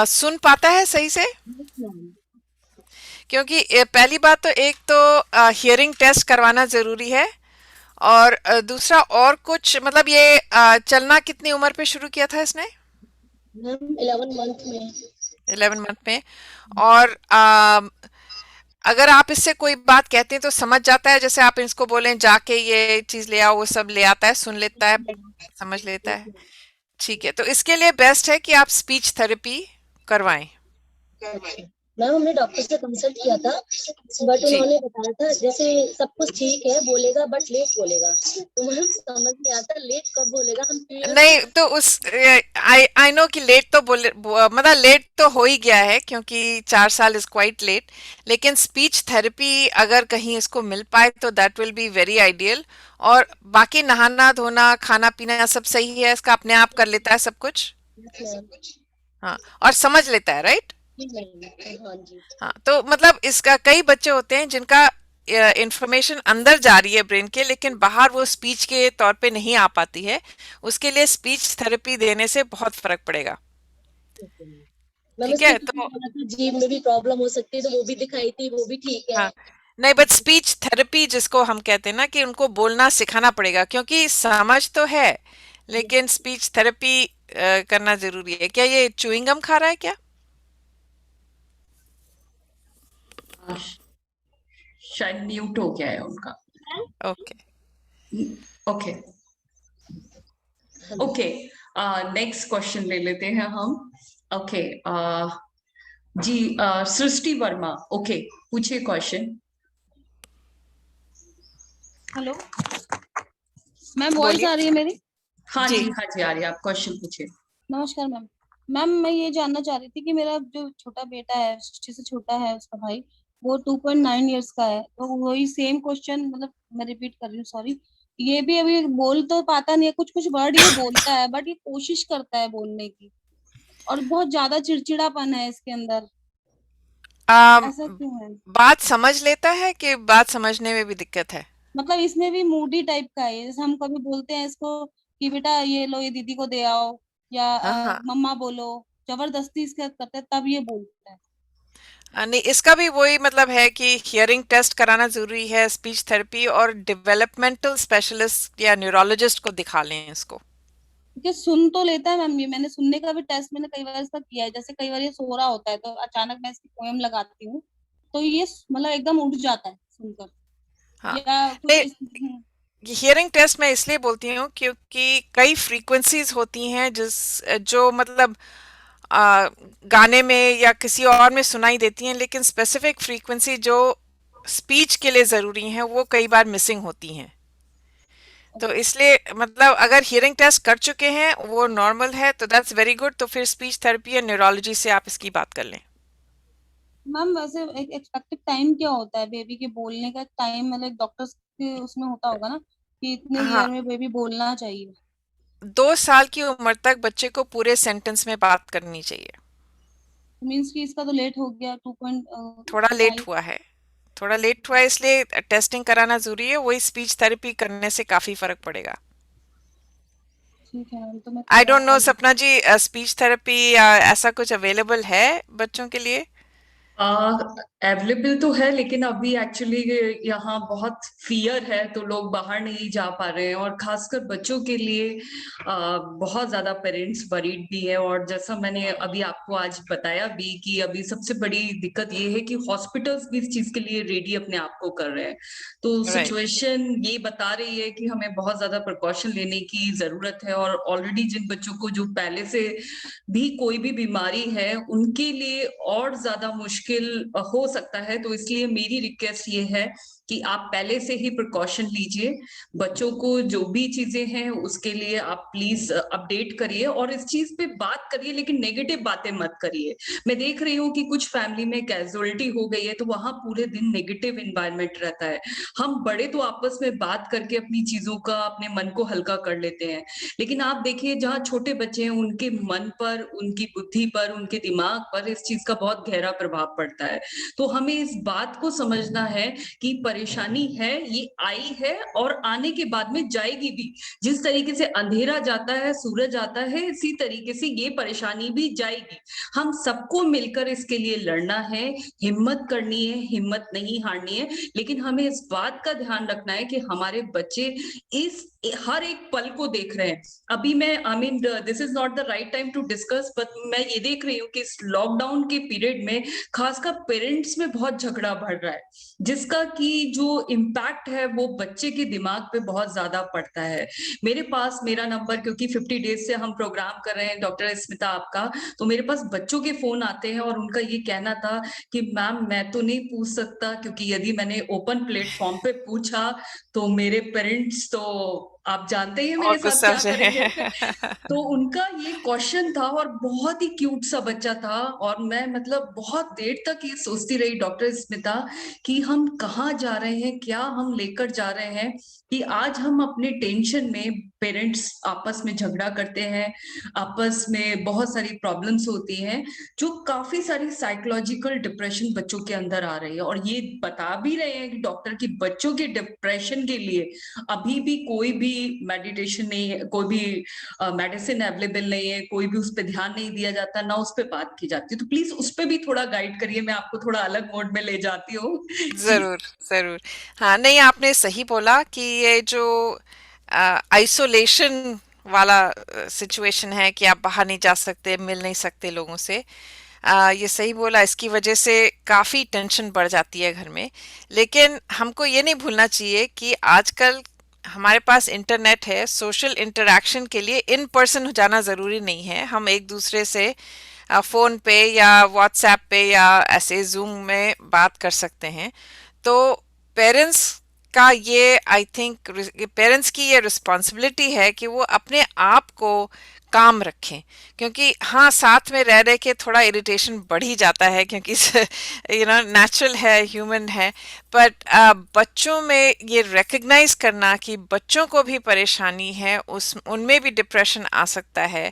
सुन पाता है सही से? क्योंकि पहली बात तो एक तो हियरिंग टेस्ट करवाना जरूरी है, और दूसरा और कुछ, मतलब ये चलना कितनी उम्र पे शुरू किया था इसने? 11 मंथ में। 11 मंथ में। और अगर आप इससे कोई बात कहते हैं तो समझ जाता है, जैसे आप इसको बोलें जाके ये चीज ले आओ, वो सब ले आता है, सुन लेता है, समझ लेता है, ठीक है। तो इसके लिए बेस्ट है कि आप स्पीच थेरेपी करवाएं। मैम हमने डॉक्टर से कंसल्ट किया था, बट उन्होंने बताया था जैसे सब कुछ ठीक है बोलेगा बट लेट बोलेगा, तो मैम समझ नहीं आता लेट कब बोलेगा। हम नहीं तो उस आई नो कि लेट तो मतलब लेट तो हो ही गया है क्योंकि 4 साल इज क्वाइट लेट, लेकिन स्पीच थेरेपी अगर कहीं इसको मिल पाए तो that will be very ideal. और बाकी नहाना धोना खाना पीना सब सही है, इसका अपने आप कर लेता है सब कुछ? हाँ, और समझ लेता है, राइट? हाँ, तो मतलब इसका कई बच्चे होते हैं जिनका इंफॉर्मेशन अंदर जा रही है ब्रेन के, लेकिन बाहर वो स्पीच के तौर पे नहीं आ पाती है। उसके लिए स्पीच थेरेपी देने से बहुत फर्क पड़ेगा। ठीक है, तो जीभ में भी प्रॉब्लम हो सकती है तो वो भी दिखाई थी, वो भी ठीक है। हाँ, नहीं बट स्पीच थेरेपी जिसको हम कहते हैं ना कि उनको बोलना सिखाना पड़ेगा, क्योंकि समझ तो है लेकिन स्पीच थेरेपी करना जरूरी है। क्या ये च्युइंगम खा रहा है क्या? शायद म्यूट हो गया है उनका। Okay okay okay, next question ले लेते हैं हम। ओके जी, सृष्टि वर्मा, ओके पूछिए क्वेश्चन। हेलो मैम, वॉइस आ रही है मेरी? हाँ जी हाँ जी आ रही है, आप क्वेश्चन पूछिए। नमस्कार मैम। मैम मैं ये जानना चाह रही थी कि मेरा जो छोटा बेटा है, सृष्टि से छोटा है, उसका भाई, वो 2.9 इयर्स का है, तो वही सेम क्वेश्चन मतलब मैं रिपीट कर रही हूँ, सॉरी। ये भी अभी बोल तो पाता नहीं है, कुछ कुछ वर्ड ये बोलता है बट ये कोशिश करता है बोलने की, और बहुत ज्यादा चिड़चिड़ापन है इसके अंदर। ऐसा क्यों है? बात समझ लेता है कि बात समझने में भी दिक्कत है? मतलब इसमें भी मूडी टाइप का है, जैसे हम कभी बोलते हैं इसको कि बेटा ये लो, ये दीदी को दे आओ, या मम्मा बोलो, जबरदस्ती इसका करते हैं तब ये बोलता है। नहीं, इसका भी वही मतलब है कि हियरिंग टेस्ट कराना जरूरी है, स्पीच थेरेपी, और डेवलपमेंटल स्पेशलिस्ट या न्यूरोलॉजिस्ट को दिखा लें इसको। क्योंकि सुन तो लेता है मैम, ये मैंने सुनने का भी टेस्ट मैंने कई बार इसका किया है। जैसे कई बार ये सो रहा होता है तो अचानक मैं इसकी पोएम लगाती हूँ तो ये मतलब एकदम उठ जाता है सुनकर। हाँ, या कुछ हियरिंग टेस्ट मैं इसलिए बोलती हूँ क्योंकि कई फ्रीक्वेंसीज होती हैं जो मतलब गाने में या किसी और में सुनाई देती हैं, लेकिन स्पेसिफिक फ्रीक्वेंसी जो स्पीच के लिए जरूरी हैं वो कई बार मिसिंग होती हैं। तो इसलिए मतलब अगर हियरिंग टेस्ट कर चुके हैं, वो नॉर्मल है, तो दैट्स वेरी गुड। तो फिर स्पीच थेरेपी या न्यूरोलॉजी से आप इसकी बात कर लें। मैम वैसे एक एक्सपेक्टेड टाइम क्या होता है बेबी के बोलने का टाइम? मतलब डॉक्टर्स के उसमें होता होगा ना कि इतने ईयर में बेबी बोलना चाहिए। 2 साल की उम्र तक बच्चे को पूरे सेंटेंस में बात करनी चाहिए। मींस कि इसका तो लेट हो गया, 2.5 थोड़ा लेट हुआ है, इसलिए टेस्टिंग कराना जरूरी है। वही स्पीच थेरेपी करने से काफी फर्क पड़ेगा। ठीक है मैम, तो मैं आई डोंट नो सपना जी, स्पीच थेरेपी या ऐसा कुछ अवेलेबल है बच्चों के लिए? अवेलेबल तो है, लेकिन अभी एक्चुअली यहाँ बहुत फियर है तो लोग बाहर नहीं जा पा रहे हैं, और खासकर बच्चों के लिए बहुत ज्यादा पेरेंट्स वरीड भी है। और जैसा मैंने अभी आपको आज बताया भी कि अभी सबसे बड़ी दिक्कत ये है कि हॉस्पिटल्स भी इस चीज के लिए रेडी अपने आप को कर रहे हैं। तो सिचुएशन ये बता रही है कि हमें बहुत ज्यादा प्रिकॉशन लेने की जरूरत है। और ऑलरेडी जिन बच्चों को जो पहले से भी कोई भी बीमारी है उनके लिए और ज्यादा मुश्किल हो सकता है। तो इसलिए मेरी रिक्वेस्ट ये है कि आप पहले से ही प्रिकॉशन लीजिए, बच्चों को जो भी चीजें हैं उसके लिए आप प्लीज अपडेट करिए और इस चीज पे बात करिए, लेकिन नेगेटिव बातें मत करिए। मैं देख रही हूँ कि कुछ फैमिली में कैजुअलिटी हो गई है तो वहां पूरे दिन नेगेटिव एनवायरनमेंट रहता है। हम बड़े तो आपस में बात करके अपनी चीजों का, अपने मन को हल्का कर लेते हैं, लेकिन आप देखिए जहाँ छोटे बच्चे हैं उनके मन पर, उनकी बुद्धि पर, उनके दिमाग पर इस चीज का बहुत गहरा प्रभाव पड़ता है। तो हमें इस बात को समझना है कि परेशानी है, ये आई है और आने के बाद में जाएगी भी। जिस तरीके से अंधेरा जाता है, सूरज आता है, इसी तरीके से ये परेशानी भी जाएगी। हम सबको मिलकर इसके लिए लड़ना है, हिम्मत करनी है, हिम्मत नहीं हारनी है। लेकिन हमें इस बात का ध्यान रखना है कि हमारे बच्चे इस हर एक पल को देख रहे हैं। अभी मैं this is not the right time to discuss, but मैं ये देख रही हूँ कि इस लॉकडाउन के पीरियड में खासकर पेरेंट्स में बहुत झगड़ा बढ़ रहा है, जिसका कि जो इम्पैक्ट है वो बच्चे के दिमाग पे बहुत ज्यादा पड़ता है। मेरे पास मेरा नंबर, क्योंकि 50 डेज से हम प्रोग्राम कर रहे हैं डॉक्टर स्मिता आपका, तो मेरे पास बच्चों के फोन आते हैं और उनका ये कहना था कि मैम मैं तो नहीं पूछ सकता, क्योंकि यदि मैंने ओपन प्लेटफॉर्म पे पूछा तो मेरे पेरेंट्स तो आप जानते ही हैं मेरे साथ क्या करेंगे। तो उनका ये क्वेश्चन था और बहुत ही क्यूट सा बच्चा था, और मैं मतलब बहुत देर तक ये सोचती रही डॉक्टर स्मिता कि हम कहाँ जा रहे हैं, क्या हम लेकर जा रहे हैं, कि आज हम अपने टेंशन में पेरेंट्स आपस में झगड़ा करते हैं, आपस में बहुत सारी प्रॉब्लम्स होती हैं, जो काफी सारी साइकोलॉजिकल डिप्रेशन बच्चों के अंदर आ रही है। और ये बता भी रहे हैं कि डॉक्टर की बच्चों के डिप्रेशन के लिए अभी भी कोई भी मेडिटेशन नहीं है, कोई भी मेडिसिन अवेलेबल नहीं है, कोई भी उस पर ध्यान नहीं दिया जाता, ना उस पर बात की जाती। तो प्लीज उस पर भी थोड़ा गाइड करिए, मैं आपको थोड़ा अलग मोड में ले जाती हूँ। जरूर जरूर। हाँ, नहीं आपने सही बोला कि ये जो आइसोलेशन वाला सिचुएशन है कि आप बाहर नहीं जा सकते, मिल नहीं सकते लोगों से, ये सही बोला। इसकी वजह से काफ़ी टेंशन बढ़ जाती है घर में। लेकिन हमको ये नहीं भूलना चाहिए कि आजकल हमारे पास इंटरनेट है, सोशल इंटरेक्शन के लिए इन पर्सन जाना ज़रूरी नहीं है। हम एक दूसरे से फ़ोन पे या व्हाट्सएप पे या ऐसे जूम में बात कर सकते हैं। तो पेरेंट्स का ये, आई थिंक पेरेंट्स की ये रिस्पॉन्सिबिलिटी है कि वो अपने आप को काम रखें, क्योंकि हाँ साथ में रह रह के थोड़ा इरिटेशन बढ़ ही जाता है, क्योंकि नेचुरल है, ह्यूमन है। बट बच्चों में ये रिकग्नाइज करना कि बच्चों को भी परेशानी है, उनमें भी डिप्रेशन आ सकता है,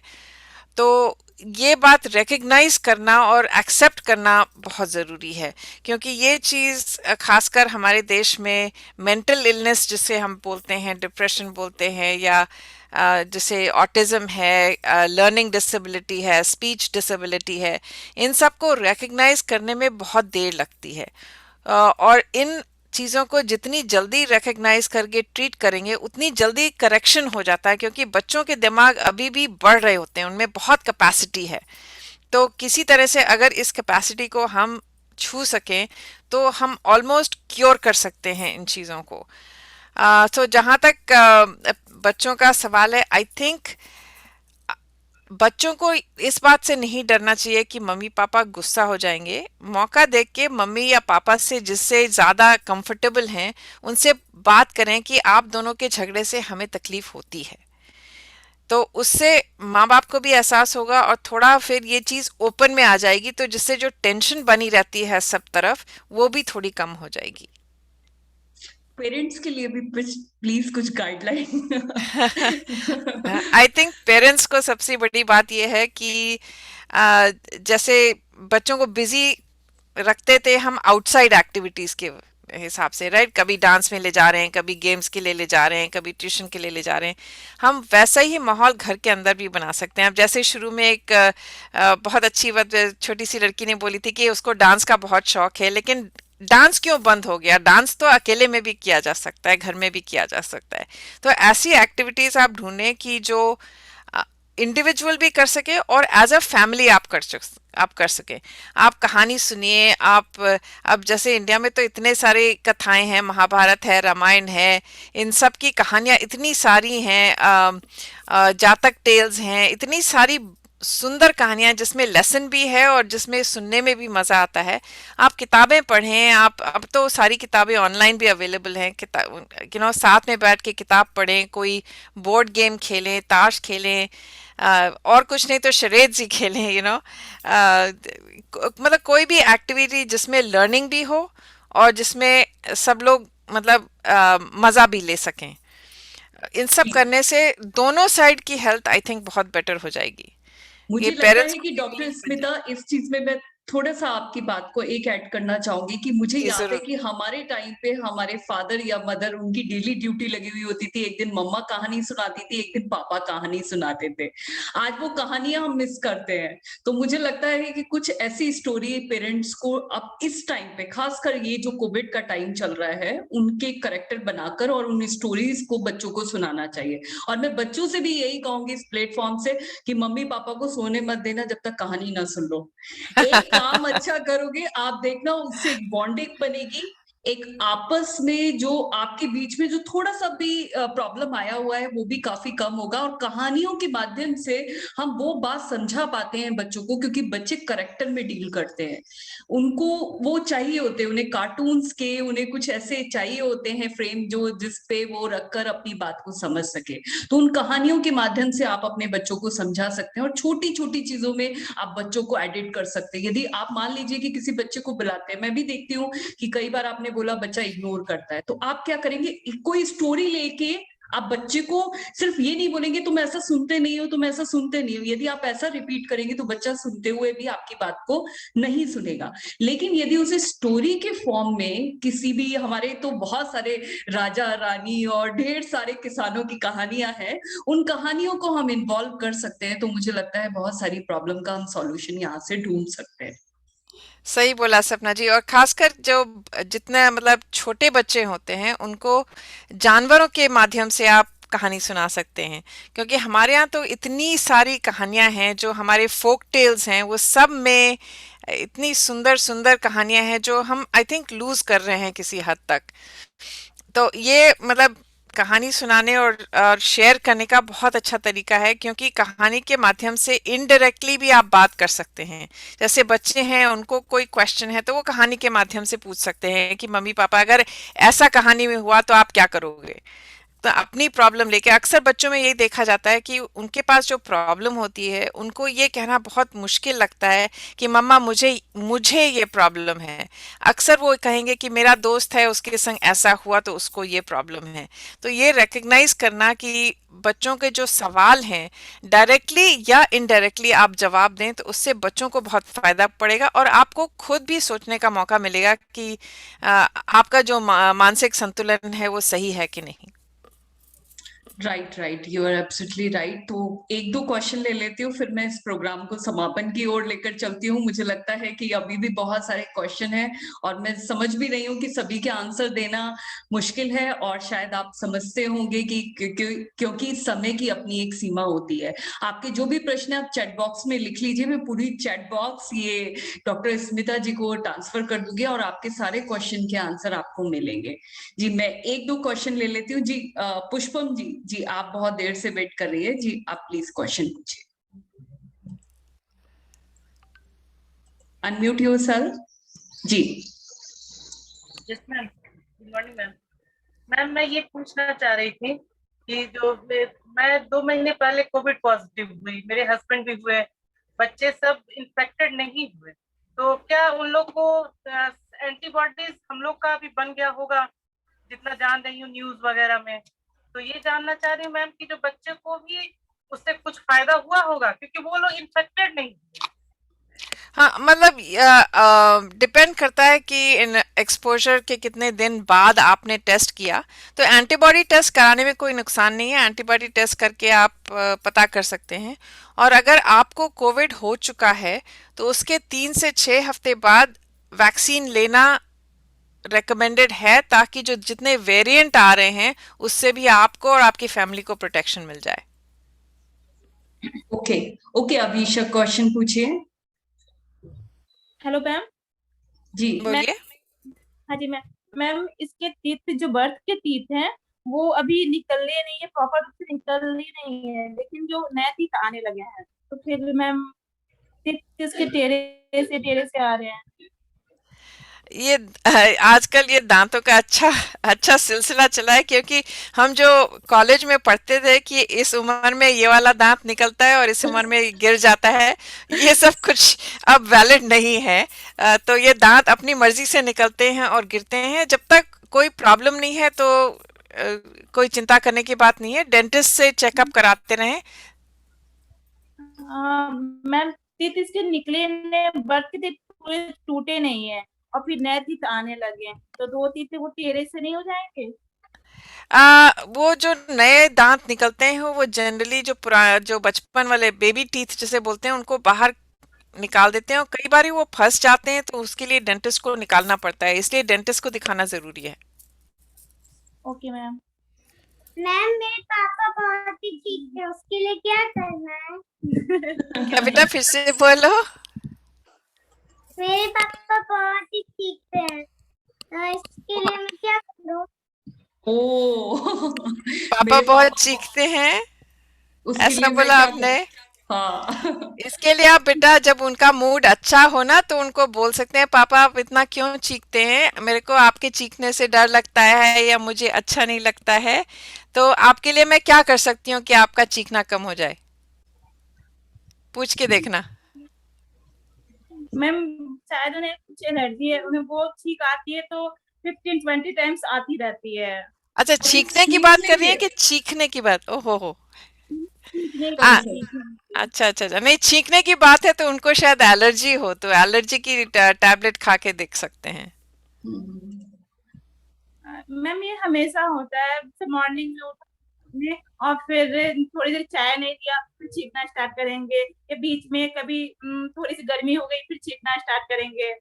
तो ये बात रिकग्नाइज करना और एक्सेप्ट करना बहुत ज़रूरी है। क्योंकि ये चीज़ खासकर हमारे देश में मेंटल इलनेस जिसे हम बोलते हैं, डिप्रेशन बोलते हैं, या जैसे ऑटिज़म है, लर्निंग डिसेबिलिटी है, स्पीच डिसेबिलिटी है, इन सब को रिकग्नाइज करने में बहुत देर लगती है। और इन चीज़ों को जितनी जल्दी रिकग्नाइज करके ट्रीट करेंगे उतनी जल्दी करेक्शन हो जाता है, क्योंकि बच्चों के दिमाग अभी भी बढ़ रहे होते हैं, उनमें बहुत कैपेसिटी है। तो किसी तरह से अगर इस कैपेसिटी को हम छू सकें तो हम ऑलमोस्ट क्योर कर सकते हैं इन चीज़ों को। तो जहाँ तक बच्चों का सवाल है, आई थिंक बच्चों को इस बात से नहीं डरना चाहिए कि मम्मी पापा गुस्सा हो जाएंगे। मौका देख के मम्मी या पापा से जिससे ज़्यादा कंफर्टेबल हैं उनसे बात करें कि आप दोनों के झगड़े से हमें तकलीफ होती है। तो उससे माँ बाप को भी एहसास होगा और थोड़ा फिर ये चीज़ ओपन में आ जाएगी, तो जिससे जो टेंशन बनी रहती है सब तरफ वो भी थोड़ी कम हो जाएगी। पेरेंट्स के लिए भी प्लीज कुछ गाइडलाइन। आई थिंक पेरेंट्स को सबसे बड़ी बात यह है कि जैसे बच्चों को बिजी रखते थे हम आउटसाइड एक्टिविटीज के हिसाब से, राइट, कभी डांस में ले जा रहे हैं, कभी गेम्स के लिए ले जा रहे हैं, कभी ट्यूशन के लिए ले जा रहे हैं, हम वैसा ही माहौल घर के अंदर भी बना सकते हैं। अब जैसे शुरू में एक बहुत अच्छी बात छोटी सी लड़की ने बोली थी कि उसको डांस का बहुत शौक है, लेकिन डांस क्यों बंद हो गया? डांस तो अकेले में भी किया जा सकता है, घर में भी किया जा सकता है। तो ऐसी एक्टिविटीज आप ढूंढें कि जो इंडिविजुअल भी कर सके और एज अ फैमिली आप कर सके। आप कहानी सुनिए। आप अब जैसे इंडिया में तो इतने सारे कथाएं हैं, महाभारत है, रामायण है, इन सब की कहानियाँ इतनी सारी हैं, जातक टेल्स हैं, इतनी सारी सुंदर कहानियां जिसमें लेसन भी है और जिसमें सुनने में भी मज़ा आता है। आप किताबें पढ़ें। आप अब तो सारी किताबें ऑनलाइन भी अवेलेबल हैं, किताब साथ में बैठ के किताब पढ़ें, कोई बोर्ड गेम खेलें, ताश खेलें, और कुछ नहीं तो charades ही खेलें, मतलब कोई भी एक्टिविटी जिसमें लर्निंग भी हो और जिसमें सब लोग मतलब मज़ा भी ले सकें। इन सब करने से दोनों साइड की हेल्थ आई थिंक बहुत बेटर हो जाएगी। मुझे लगता है कि डॉक्टर स्मिता इस चीज में मैं थोड़ा सा आपकी बात को एक ऐड करना चाहूंगी कि मुझे याद है कि हमारे टाइम पे हमारे फादर या मदर, उनकी डेली ड्यूटी लगी हुई होती थी। एक दिन मम्मा कहानी सुनाती थी, एक दिन पापा कहानी सुनाते थे। आज वो कहानियां हम मिस करते हैं। तो मुझे लगता है कि कुछ ऐसी स्टोरी पेरेंट्स को अब इस टाइम पे, खासकर ये जो कोविड का टाइम चल रहा है, उनके करेक्टर बनाकर और उन स्टोरीज को बच्चों को सुनाना चाहिए। और मैं बच्चों से भी यही कहूंगी इस प्लेटफॉर्म से कि मम्मी पापा को सोने मत देना जब तक कहानी ना सुन लो। एक काम अच्छा करोगे आप, देखना उससे एक बॉन्डिंग बनेगी एक आपस में जो आपके बीच में जो थोड़ा सा भी प्रॉब्लम आया हुआ है वो भी काफी कम होगा, और कहानियों के माध्यम से हम वो बात समझा पाते हैं बच्चों को, क्योंकि बच्चे करेक्टर में डील करते हैं, उनको वो चाहिए होते हैं, उन्हें कार्टून्स के, उन्हें कुछ ऐसे चाहिए होते हैं फ्रेम जो जिसपे वो रखकर अपनी बात को समझ सके। तो उन कहानियों के माध्यम से आप अपने बच्चों को समझा सकते हैं, और छोटी छोटी चीजों में आप बच्चों को एडिट कर सकते हैं। यदि आप मान लीजिए कि किसी बच्चे को बुलाते हैं, मैं भी देखती हूँ कि कई बार आपने बोला बच्चा इग्नोर करता है, तो आप क्या करेंगे, कोई स्टोरी लेके आप बच्चे को सिर्फ ये नहीं बोलेंगे तुम ऐसा सुनते नहीं हो, तुम ऐसा सुनते नहीं हो। यदि आप ऐसा रिपीट करेंगे तो बच्चा सुनते हुए भी आपकी बात को नहीं सुनेगा। लेकिन यदि उसे स्टोरी के फॉर्म में किसी भी, हमारे तो बहुत सारे राजा रानी और ढेर सारे किसानों की कहानियां हैं, उन कहानियों को हम इन्वॉल्व कर सकते हैं, तो मुझे लगता है बहुत सारी प्रॉब्लम का हम सॉल्यूशन यहाँ से ढूंढ सकते हैं। सही बोला सपना जी। और खासकर जो जितने मतलब छोटे बच्चे होते हैं उनको जानवरों के माध्यम से आप कहानी सुना सकते हैं, क्योंकि हमारे यहाँ तो इतनी सारी कहानियां हैं जो हमारे फोक टेल्स हैं, वो सब में इतनी सुंदर सुंदर कहानियां हैं जो हम आई थिंक लूज कर रहे हैं किसी हद तक। तो ये मतलब कहानी सुनाने और शेयर करने का बहुत अच्छा तरीका है, क्योंकि कहानी के माध्यम से इनडायरेक्टली भी आप बात कर सकते हैं। जैसे बच्चे हैं, उनको कोई क्वेश्चन है तो वो कहानी के माध्यम से पूछ सकते हैं कि मम्मी पापा अगर ऐसा कहानी में हुआ तो आप क्या करोगे। तो अपनी प्रॉब्लम लेके, अक्सर बच्चों में यही देखा जाता है कि उनके पास जो प्रॉब्लम होती है उनको ये कहना बहुत मुश्किल लगता है कि मम्मा मुझे मुझे ये प्रॉब्लम है। अक्सर वो कहेंगे कि मेरा दोस्त है उसके संग ऐसा हुआ तो उसको ये प्रॉब्लम है। तो ये रिकग्नाइज करना कि बच्चों के जो सवाल हैं डायरेक्टली या इनडायरेक्टली आप जवाब दें तो उससे बच्चों को बहुत फायदा पड़ेगा, और आपको खुद भी सोचने का मौका मिलेगा कि आपका जो मानसिक संतुलन है वो सही है कि नहीं। Right, you are absolutely right. तो एक दो क्वेश्चन ले लेती हूँ, फिर मैं इस प्रोग्राम को समापन की ओर लेकर चलती हूँ। मुझे लगता है कि अभी भी बहुत सारे क्वेश्चन हैं और मैं समझ भी रही हूँ कि सभी के आंसर देना मुश्किल है, और शायद आप समझते होंगे कि क्योंकि समय की अपनी एक सीमा होती है। आपके जो भी प्रश्न है आप चैट बॉक्स में लिख लीजिए, मैं पूरी चैट बॉक्स ये डॉक्टर स्मिता जी को ट्रांसफर कर दूंगी और आपके सारे क्वेश्चन के आंसर आपको मिलेंगे। जी, मैं एक दो क्वेश्चन ले लेती हूँ। जी पुष्पम जी आप बहुत देर से वेट कर रही है जी, आप प्लीज क्वेश्चन पूछिए। अनम्यूट योरसेल्फ जी। Yes ma'am, good morning ma'am. Ma'am मैं ये पूछना चाह रही थी कि जो मैं 2 महीने पहले कोविड पॉजिटिव हुई, मेरे हस्बैंड भी हुए, बच्चे सब इन्फेक्टेड नहीं हुए, तो क्या उन लोग को एंटीबॉडीज हम लोग का भी बन गया होगा, जितना जान रही हूँ न्यूज वगैरह में। तो ये जानना चाह रही हूँ मैम कि जो बच्चे को भी उससे कुछ फायदा हुआ होगा, क्योंकि वो लोग इन्फेक्टेड नहीं हुए। हाँ, मतलब डिपेंड करता है कि इन एक्सपोजर के कितने दिन बाद आपने टेस्ट किया। तो एंटीबॉडी टेस्ट कराने में कोई नुकसान नहीं है, एंटीबॉडी टेस्ट करके आप पता कर सकते हैं। और अगर आपको कोविड हो चुका है तो उसके 3 से 6 हफ्ते बाद वैक्सीन लेना रेकमेंडेड है, ताकि जो जितने वेरिएंट आ रहे हैं उससे भी आपको और आपकी फैमिली को प्रोटेक्शन मिल जाए। ओके अभिषेक क्वेश्चन पूछिए। हेलो मैम जी बोलिए। हाँ जी मैम इसके टीथ जो बर्थ के टीथ हैं वो अभी निकलने नहीं है, प्रॉपर रूप से निकल ही नहीं है, लेकिन जो नए टीथ आने लगे हैं तो फिर मैम टीथ इसके टेढ़े से आ रहे हैं। ये आजकल ये दांतों का अच्छा सिलसिला चला है, क्योंकि हम जो कॉलेज में पढ़ते थे कि इस उम्र में ये वाला दांत निकलता है और इस उम्र में गिर जाता है, ये सब कुछ अब वैलिड नहीं है। तो ये दांत अपनी मर्जी से निकलते हैं और गिरते हैं। जब तक कोई प्रॉब्लम नहीं है तो कोई चिंता करने की बात नहीं है, डेंटिस्ट से चेकअप कराते रहें। मैम टीथ इसके निकले बर्थ के पूरे टूटे नहीं है और फिर नए टीथ आने लगे, तो 2 टीथ वो टेढ़े से नहीं हो जाएंगे? वो जो नए दांत निकलते हैं वो जनरली जो बचपन वाले बेबी टीथ जिसे बोलते हैं उनको बाहर निकाल देते हैं, और कई बार वो फंस जाते हैं, तो उसके लिए डेंटिस्ट को निकालना पड़ता है, इसलिए डेंटिस्ट को दिखाना जरूरी है। Okay ma'am. मैम मेरे पापा बहुत ही ठीक है, उसके लिए क्या करना है? क्या बेटा, फिर से बोलो। मेरे पापा बहुत ही ठीक है। तो इसके लिए मैं क्या करूँ? ओ पापा बहुत चीखते हैं, उसके ऐसा लिए मैं बोला क्या आपने? करूँ? हाँ इसके लिए आप बेटा जब उनका मूड अच्छा हो ना तो उनको बोल सकते हैं, पापा आप इतना क्यों चीखते हैं, मेरे को आपके चीखने से डर लगता है या मुझे अच्छा नहीं लगता है, तो आपके लिए मैं क्या कर सकती हूँ कि आपका चीखना कम हो जाए, पूछ के देखना। मैम शायद उन्हें कुछ एलर्जी है, उन्हें बहुत छींक आती है तो 15-20 टाइम्स आती रहती है। अच्छा, चीखने की बात कर रही है कि चीखने की बात? ओहो हो। आ, अच्छा अच्छा अच्छा, नहीं छींकने की बात है तो उनको शायद एलर्जी हो, तो एलर्जी की टैबलेट खा के देख सकते हैं। मैम ये हमेशा होता है, मॉर्निंग में उठने और फिर थोड़ी देर चाय नहीं दिया फिर छींकना स्टार्ट करेंगे, या बीच में कभी थोड़ी सी गर्मी हो गई फिर छींकना स्टार्ट करेंगे।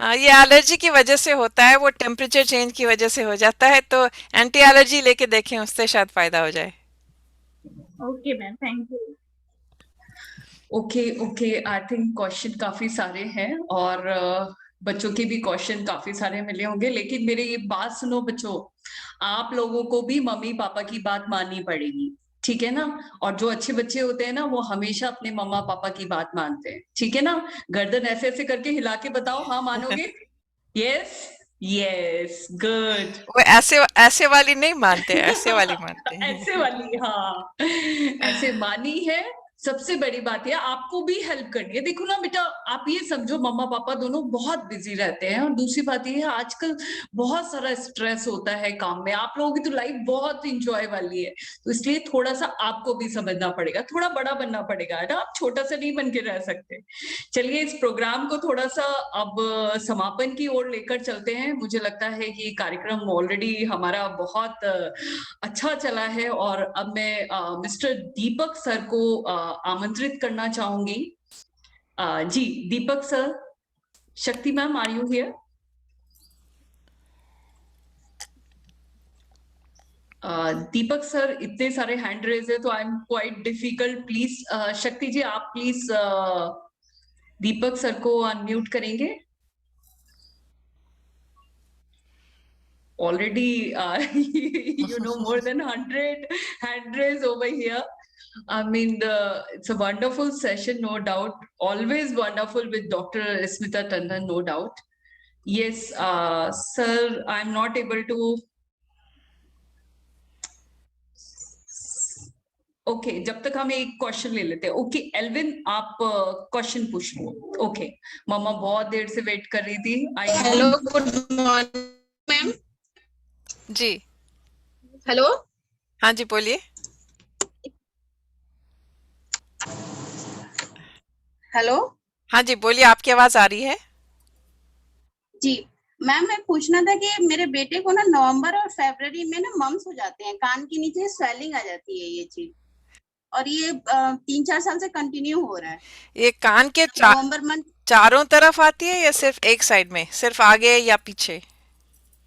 हाँ, ये एलर्जी की वजह से होता है, वो टेम्परेचर चेंज की वजह से हो जाता है, तो एंटी एलर्जी लेके देखें, उससे शायद फायदा हो जाए। Okay ma'am, thank you. Okay okay, I think question काफी सारे हैं और बच्चों के भी क्वेश्चन काफी सारे मिले होंगे, लेकिन मेरी ये बात सुनो बच्चों, आप लोगों को भी मम्मी पापा की बात माननी पड़ेगी, ठीक है ना? और जो अच्छे बच्चे होते हैं ना वो हमेशा अपने मम्मा पापा की बात मानते हैं, ठीक है ना? गर्दन ऐसे ऐसे करके हिला के बताओ, हाँ मानोगे? Yes yes, good. वो ऐसे ऐसे वाली नहीं मानते, ऐसे वाली मानते हैं। ऐसे वाली, हाँ ऐसे मानी है। सबसे बड़ी बात है आपको भी हेल्प करनी है। देखो ना बेटा, आप ये समझो मम्मा पापा दोनों बहुत बिजी रहते हैं, और दूसरी बात ये है आजकल बहुत सारा स्ट्रेस होता है काम में, आप लोगों की तो लाइफ बहुत इंजॉय वाली है, तो इसलिए थोड़ा सा आपको भी समझना पड़ेगा, थोड़ा बड़ा बनना पड़ेगा, है ना? आप छोटा सा नहीं बन के रह सकते। चलिए इस प्रोग्राम को थोड़ा सा अब समापन की ओर लेकर चलते हैं। मुझे लगता है कि कार्यक्रम ऑलरेडी हमारा बहुत अच्छा चला है, और अब मैं मिस्टर दीपक सर को आमंत्रित करना चाहूंगी। Ji Deepak sir, Shakti ma'am, are you here? Deepak sir, इतने सारे हैंड रेज है तो I am quite difficult, please Shakti ji आप प्लीज दीपक सर को अनम्यूट करेंगे। Already you know more than 100 hand raise over here. I mean it's a wonderful session, no doubt, always wonderful with Dr. Smita Tandon, no doubt. Yes sir, I'm not able to. Okay जब तक हम एक question ले लेते हैं। Okay Alvin, आप question पूछ लो। Okay मम्मा बहुत देर से वेट कर रही थी। Hello, good morning ma'am. जी हेलो, हाँ जी बोलिए। हेलो, हाँ जी बोलिए, आपकी आवाज आ रही है। जी मैम, मैं पूछना था कि मेरे बेटे को ना नवंबर और फरवरी में ना मम्स हो जाते हैं, कान के नीचे स्वेलिंग आ जाती है ये चीज, और ये 3-4 साल से कंटिन्यू हो रहा है। ये कान के नवंबर मंथ चारों तरफ आती है या सिर्फ एक साइड में, सिर्फ आगे या पीछे?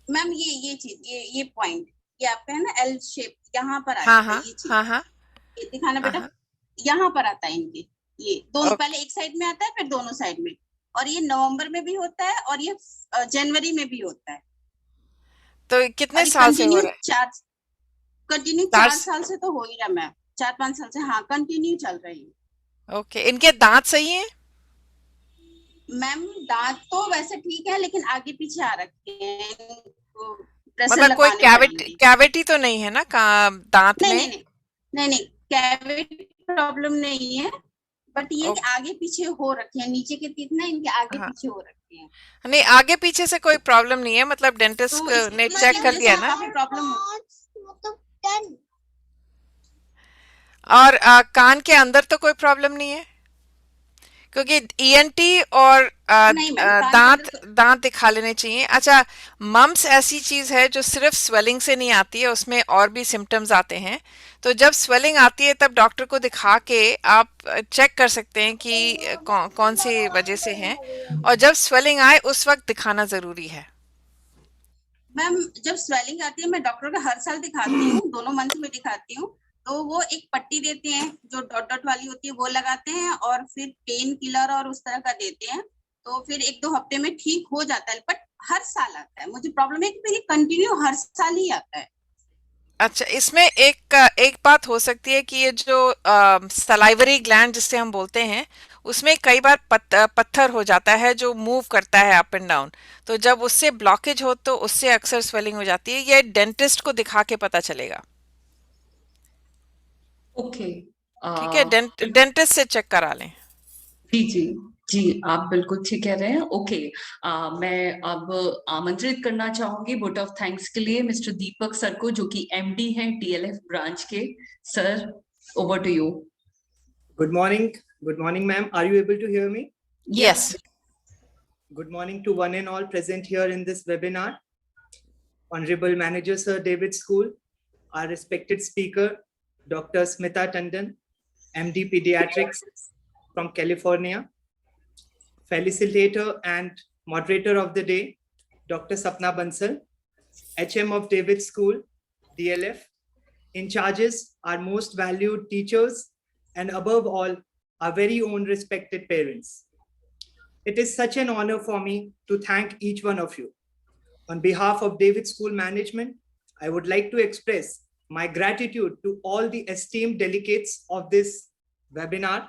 मैम ये चीज, ये पॉइंट, ये आपका है ना एल शेप, यहाँ पर आता हाँ है हाँ ये चीज। हाँ हाँ ये दिखाना बेटा, हाँ। यहाँ पर आता है इनके, ये दोनों ओके। पहले एक साइड में आता है फिर दोनों साइड में, और ये नवंबर में भी होता है और ये जनवरी में भी होता है। तो कितने साल से हो रहा है? कंटिन्यू 4 साल से तो हो ही रहा मैम, 4-5 साल से, हाँ कंटिन्यू चल रही है। ओके, इनके दांत सही हैं? मैम दांत तो वैसे ठीक है, लेकिन आगे पीछे आ रखे हैं, मतलब कोई कैविटी तो नहीं है ना दांत में? नहीं कैविटी प्रॉब्लम नहीं है, बट ये कि आगे पीछे हो रखे हैं, नीचे के टीथ ना इनके आगे पीछे हो रखे हैं। नहीं आगे पीछे से कोई प्रॉब्लम नहीं है, मतलब डेंटिस्ट ने चेक कर लिया ना? और कान के अंदर तो कोई प्रॉब्लम नहीं है, क्योंकि ईएनटी और दांत दिखा लेने चाहिए। अच्छा, मम्स ऐसी चीज है जो सिर्फ स्वेलिंग से नहीं आती है, उसमें और भी सिम्टम्स आते हैं, तो जब स्वेलिंग आती है तब डॉक्टर को दिखा के आप चेक कर सकते हैं कि कौन सी वजह से है, और जब स्वेलिंग आए उस वक्त दिखाना जरूरी है। मैम जब स्वेलिंग आती है मैं डॉक्टर को हर साल दिखाती हूँ, दोनों मंथ में दिखाती हूँ, तो वो एक पट्टी देते हैं जो डॉट डॉट वाली होती है, वो लगाते हैं और फिर पेन किलर और उस तरह का देते हैं, तो फिर 1-2 हफ्ते में ठीक हो जाता है, बट हर साल आता है। मुझे प्रॉब्लम है कि ये कंटिन्यू हर साल ही आता है। अच्छा, इसमें एक बात हो सकती है कि ये जो सलाइवरी ग्लैंड जिससे हम बोलते हैं, उसमें कई बार पत्थर हो जाता है जो मूव करता है अप एंड डाउन, तो जब उससे ब्लॉकेज हो तो उससे अक्सर स्वेलिंग हो जाती है। ये डेंटिस्ट को दिखा के पता चलेगा। ओके, ठीक है, डेंटिस्ट से चेक करा लें। जी जी जी, आप बिल्कुल ठीक कह रहे हैं। ओके, मैं अब आमंत्रित करना चाहूंगी वोट ऑफ थैंक्स के लिए मिस्टर दीपक सर को, जो कि एमडी हैं डीएलएफ ब्रांच के। Sir, over to you. Good morning, ma'am. Are you able to hear me? Yes. Good morning to one and all present here in this webinar. Honorable Manager Sir David School, our respected speaker, Dr. Smita Tandon, MD Pediatrics from California, facilitator and moderator of the day, Dr. Sapna Bansal, HM of David School, DLF, in charges, our most valued teachers, and above all, our very own respected parents. It is such an honor for me to thank each one of you. On behalf of David School Management, I would like to express my gratitude to all the esteemed delegates of this webinar.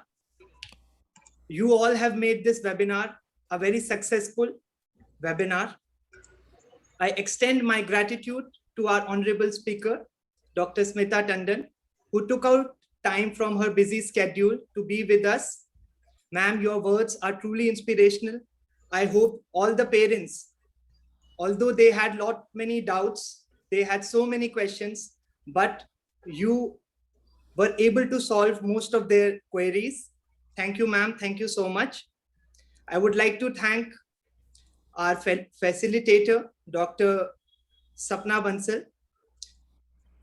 You all have made this webinar a very successful webinar. I extend my gratitude to our honorable speaker, Dr. Smita Tandon, who took out time from her busy schedule to be with us. Ma'am, your words are truly inspirational. I hope all the parents, although they had many doubts, they had so many questions, but you were able to solve most of their queries. Thank you, ma'am. Thank you so much. I would like to thank our facilitator, Dr. Sapna Bansal,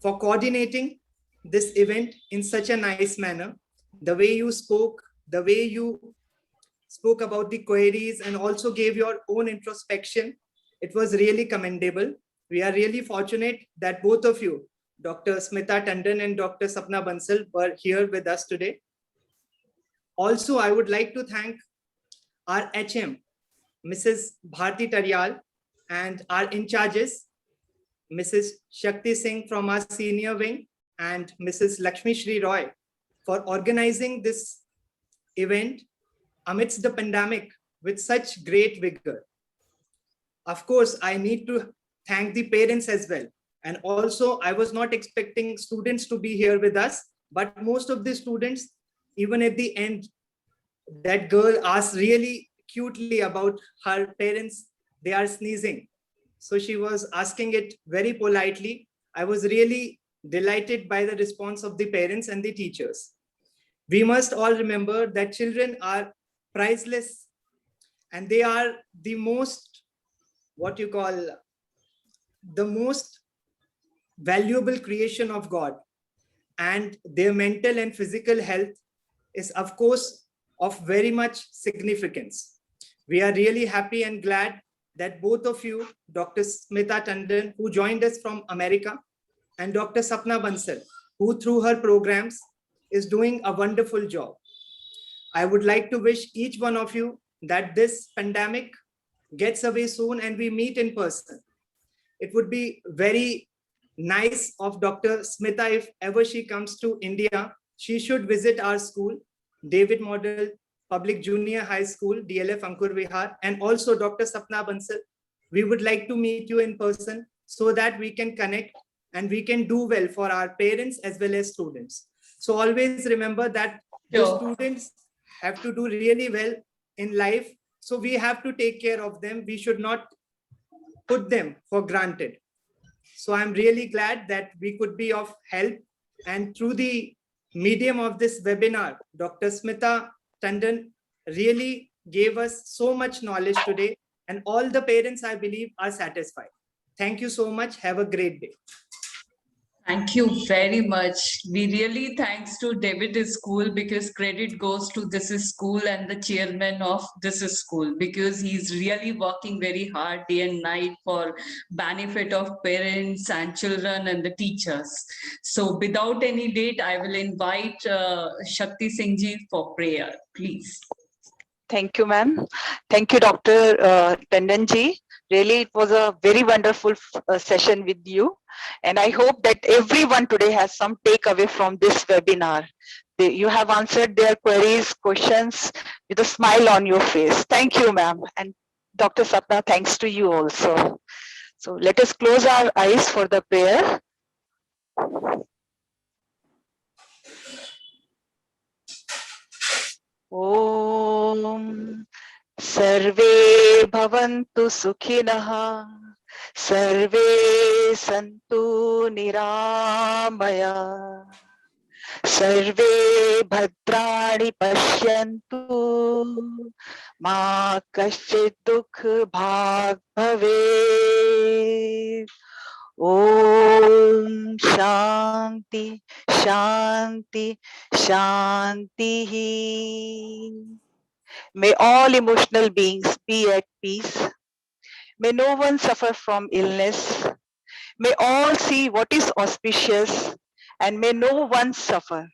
for coordinating this event in such a nice manner. The way you spoke about the queries and also gave your own introspection, it was really commendable. We are really fortunate that both of you, Dr. Smita Tandon and Dr. Sapna Bansal, were here with us today. Also, I would like to thank our HM, Mrs. Bharti Taryal, and our in-charges, Mrs. Shakti Singh from our senior wing, and Mrs. Lakshmi Shri Roy, for organizing this event amidst the pandemic with such great vigor. Of course, I need to thank the parents as well. And also, I was not expecting students to be here with us, but most of the students, even at the end, that girl asked really cutely about her parents, they are sneezing. So she was asking it very politely. I was really delighted by the response of the parents and the teachers. We must all remember that children are priceless and they are the most, the most valuable creation of God, and their mental and physical health is of course of very much significance. We are really happy and glad that both of you, Dr. Smita Tandon, who joined us from America, and Dr. Sapna Bansal, who through her programs is doing a wonderful job. I would like to wish each one of you that this pandemic gets away soon and we meet in person. It would be very nice of Dr. Smita, if ever she comes to India, she should visit our school, David Model Public Junior High School, DLF Ankur Vihar, and also Dr. Sapna Bansal. We would like to meet you in person so that we can connect and we can do well for our parents as well as students. So always remember that the students have to do really well in life. So we have to take care of them. We should not put them for granted. So I'm really glad that we could be of help, and through the medium of this webinar, Dr. Smita Tandon really gave us so much knowledge today, and all the parents, I believe, are satisfied. Thank you so much. Have a great day. Thank you very much. We really thanks to David School, because credit goes to this school and the chairman of this school, because he's really working very hard day and night for benefit of parents and children and the teachers. So without any date, I will invite Shakti Singh ji for prayer, please. Thank you, ma'am. Thank you, Dr. Tandon ji, Really, it was a very wonderful session with you. And I hope that everyone today has some takeaway from this webinar. You have answered their queries, questions with a smile on your face. Thank you, ma'am. And Dr. Sapna, thanks to you also. So let us close our eyes for the prayer. Om Sarve Bhavantu Sukhinah, Sarve Santu Niramaya, Sarve Bhadrani Pashyantu, Ma Kaschit Dukh Bhag Bhavet. Om Shanti, Shanti, Shanti. May all emotional beings be at peace. May no one suffer from illness. May all see what is auspicious, and may no one suffer.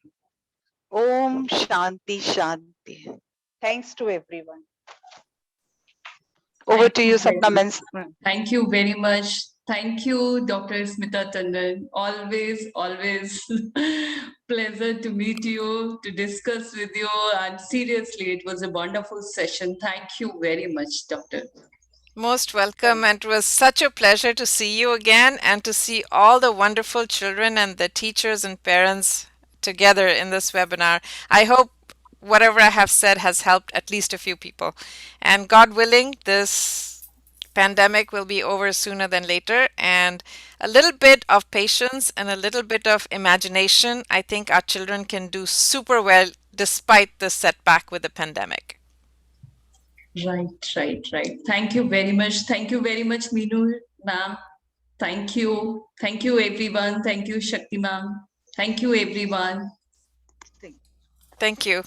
Om Shanti, Shanti. Thanks to everyone. Over to you, Sapna ma'am. Thank you very much. Thank you, Dr. Smita Tandon. Always, always pleasure to meet you, to discuss with you. And seriously, it was a wonderful session. Thank you very much, Doctor. Most welcome, and it was such a pleasure to see you again and to see all the wonderful children and the teachers and parents together in this webinar. I hope whatever I have said has helped at least a few people. And God willing, this pandemic will be over sooner than later, and a little bit of patience and a little bit of imagination, I think our children can do super well despite the setback with the pandemic. Right. Thank you very much. Thank you very much, Meenu ma'am. Thank you. Thank you, everyone. Thank you, Shakti ma'am. Thank you, everyone. Thank you.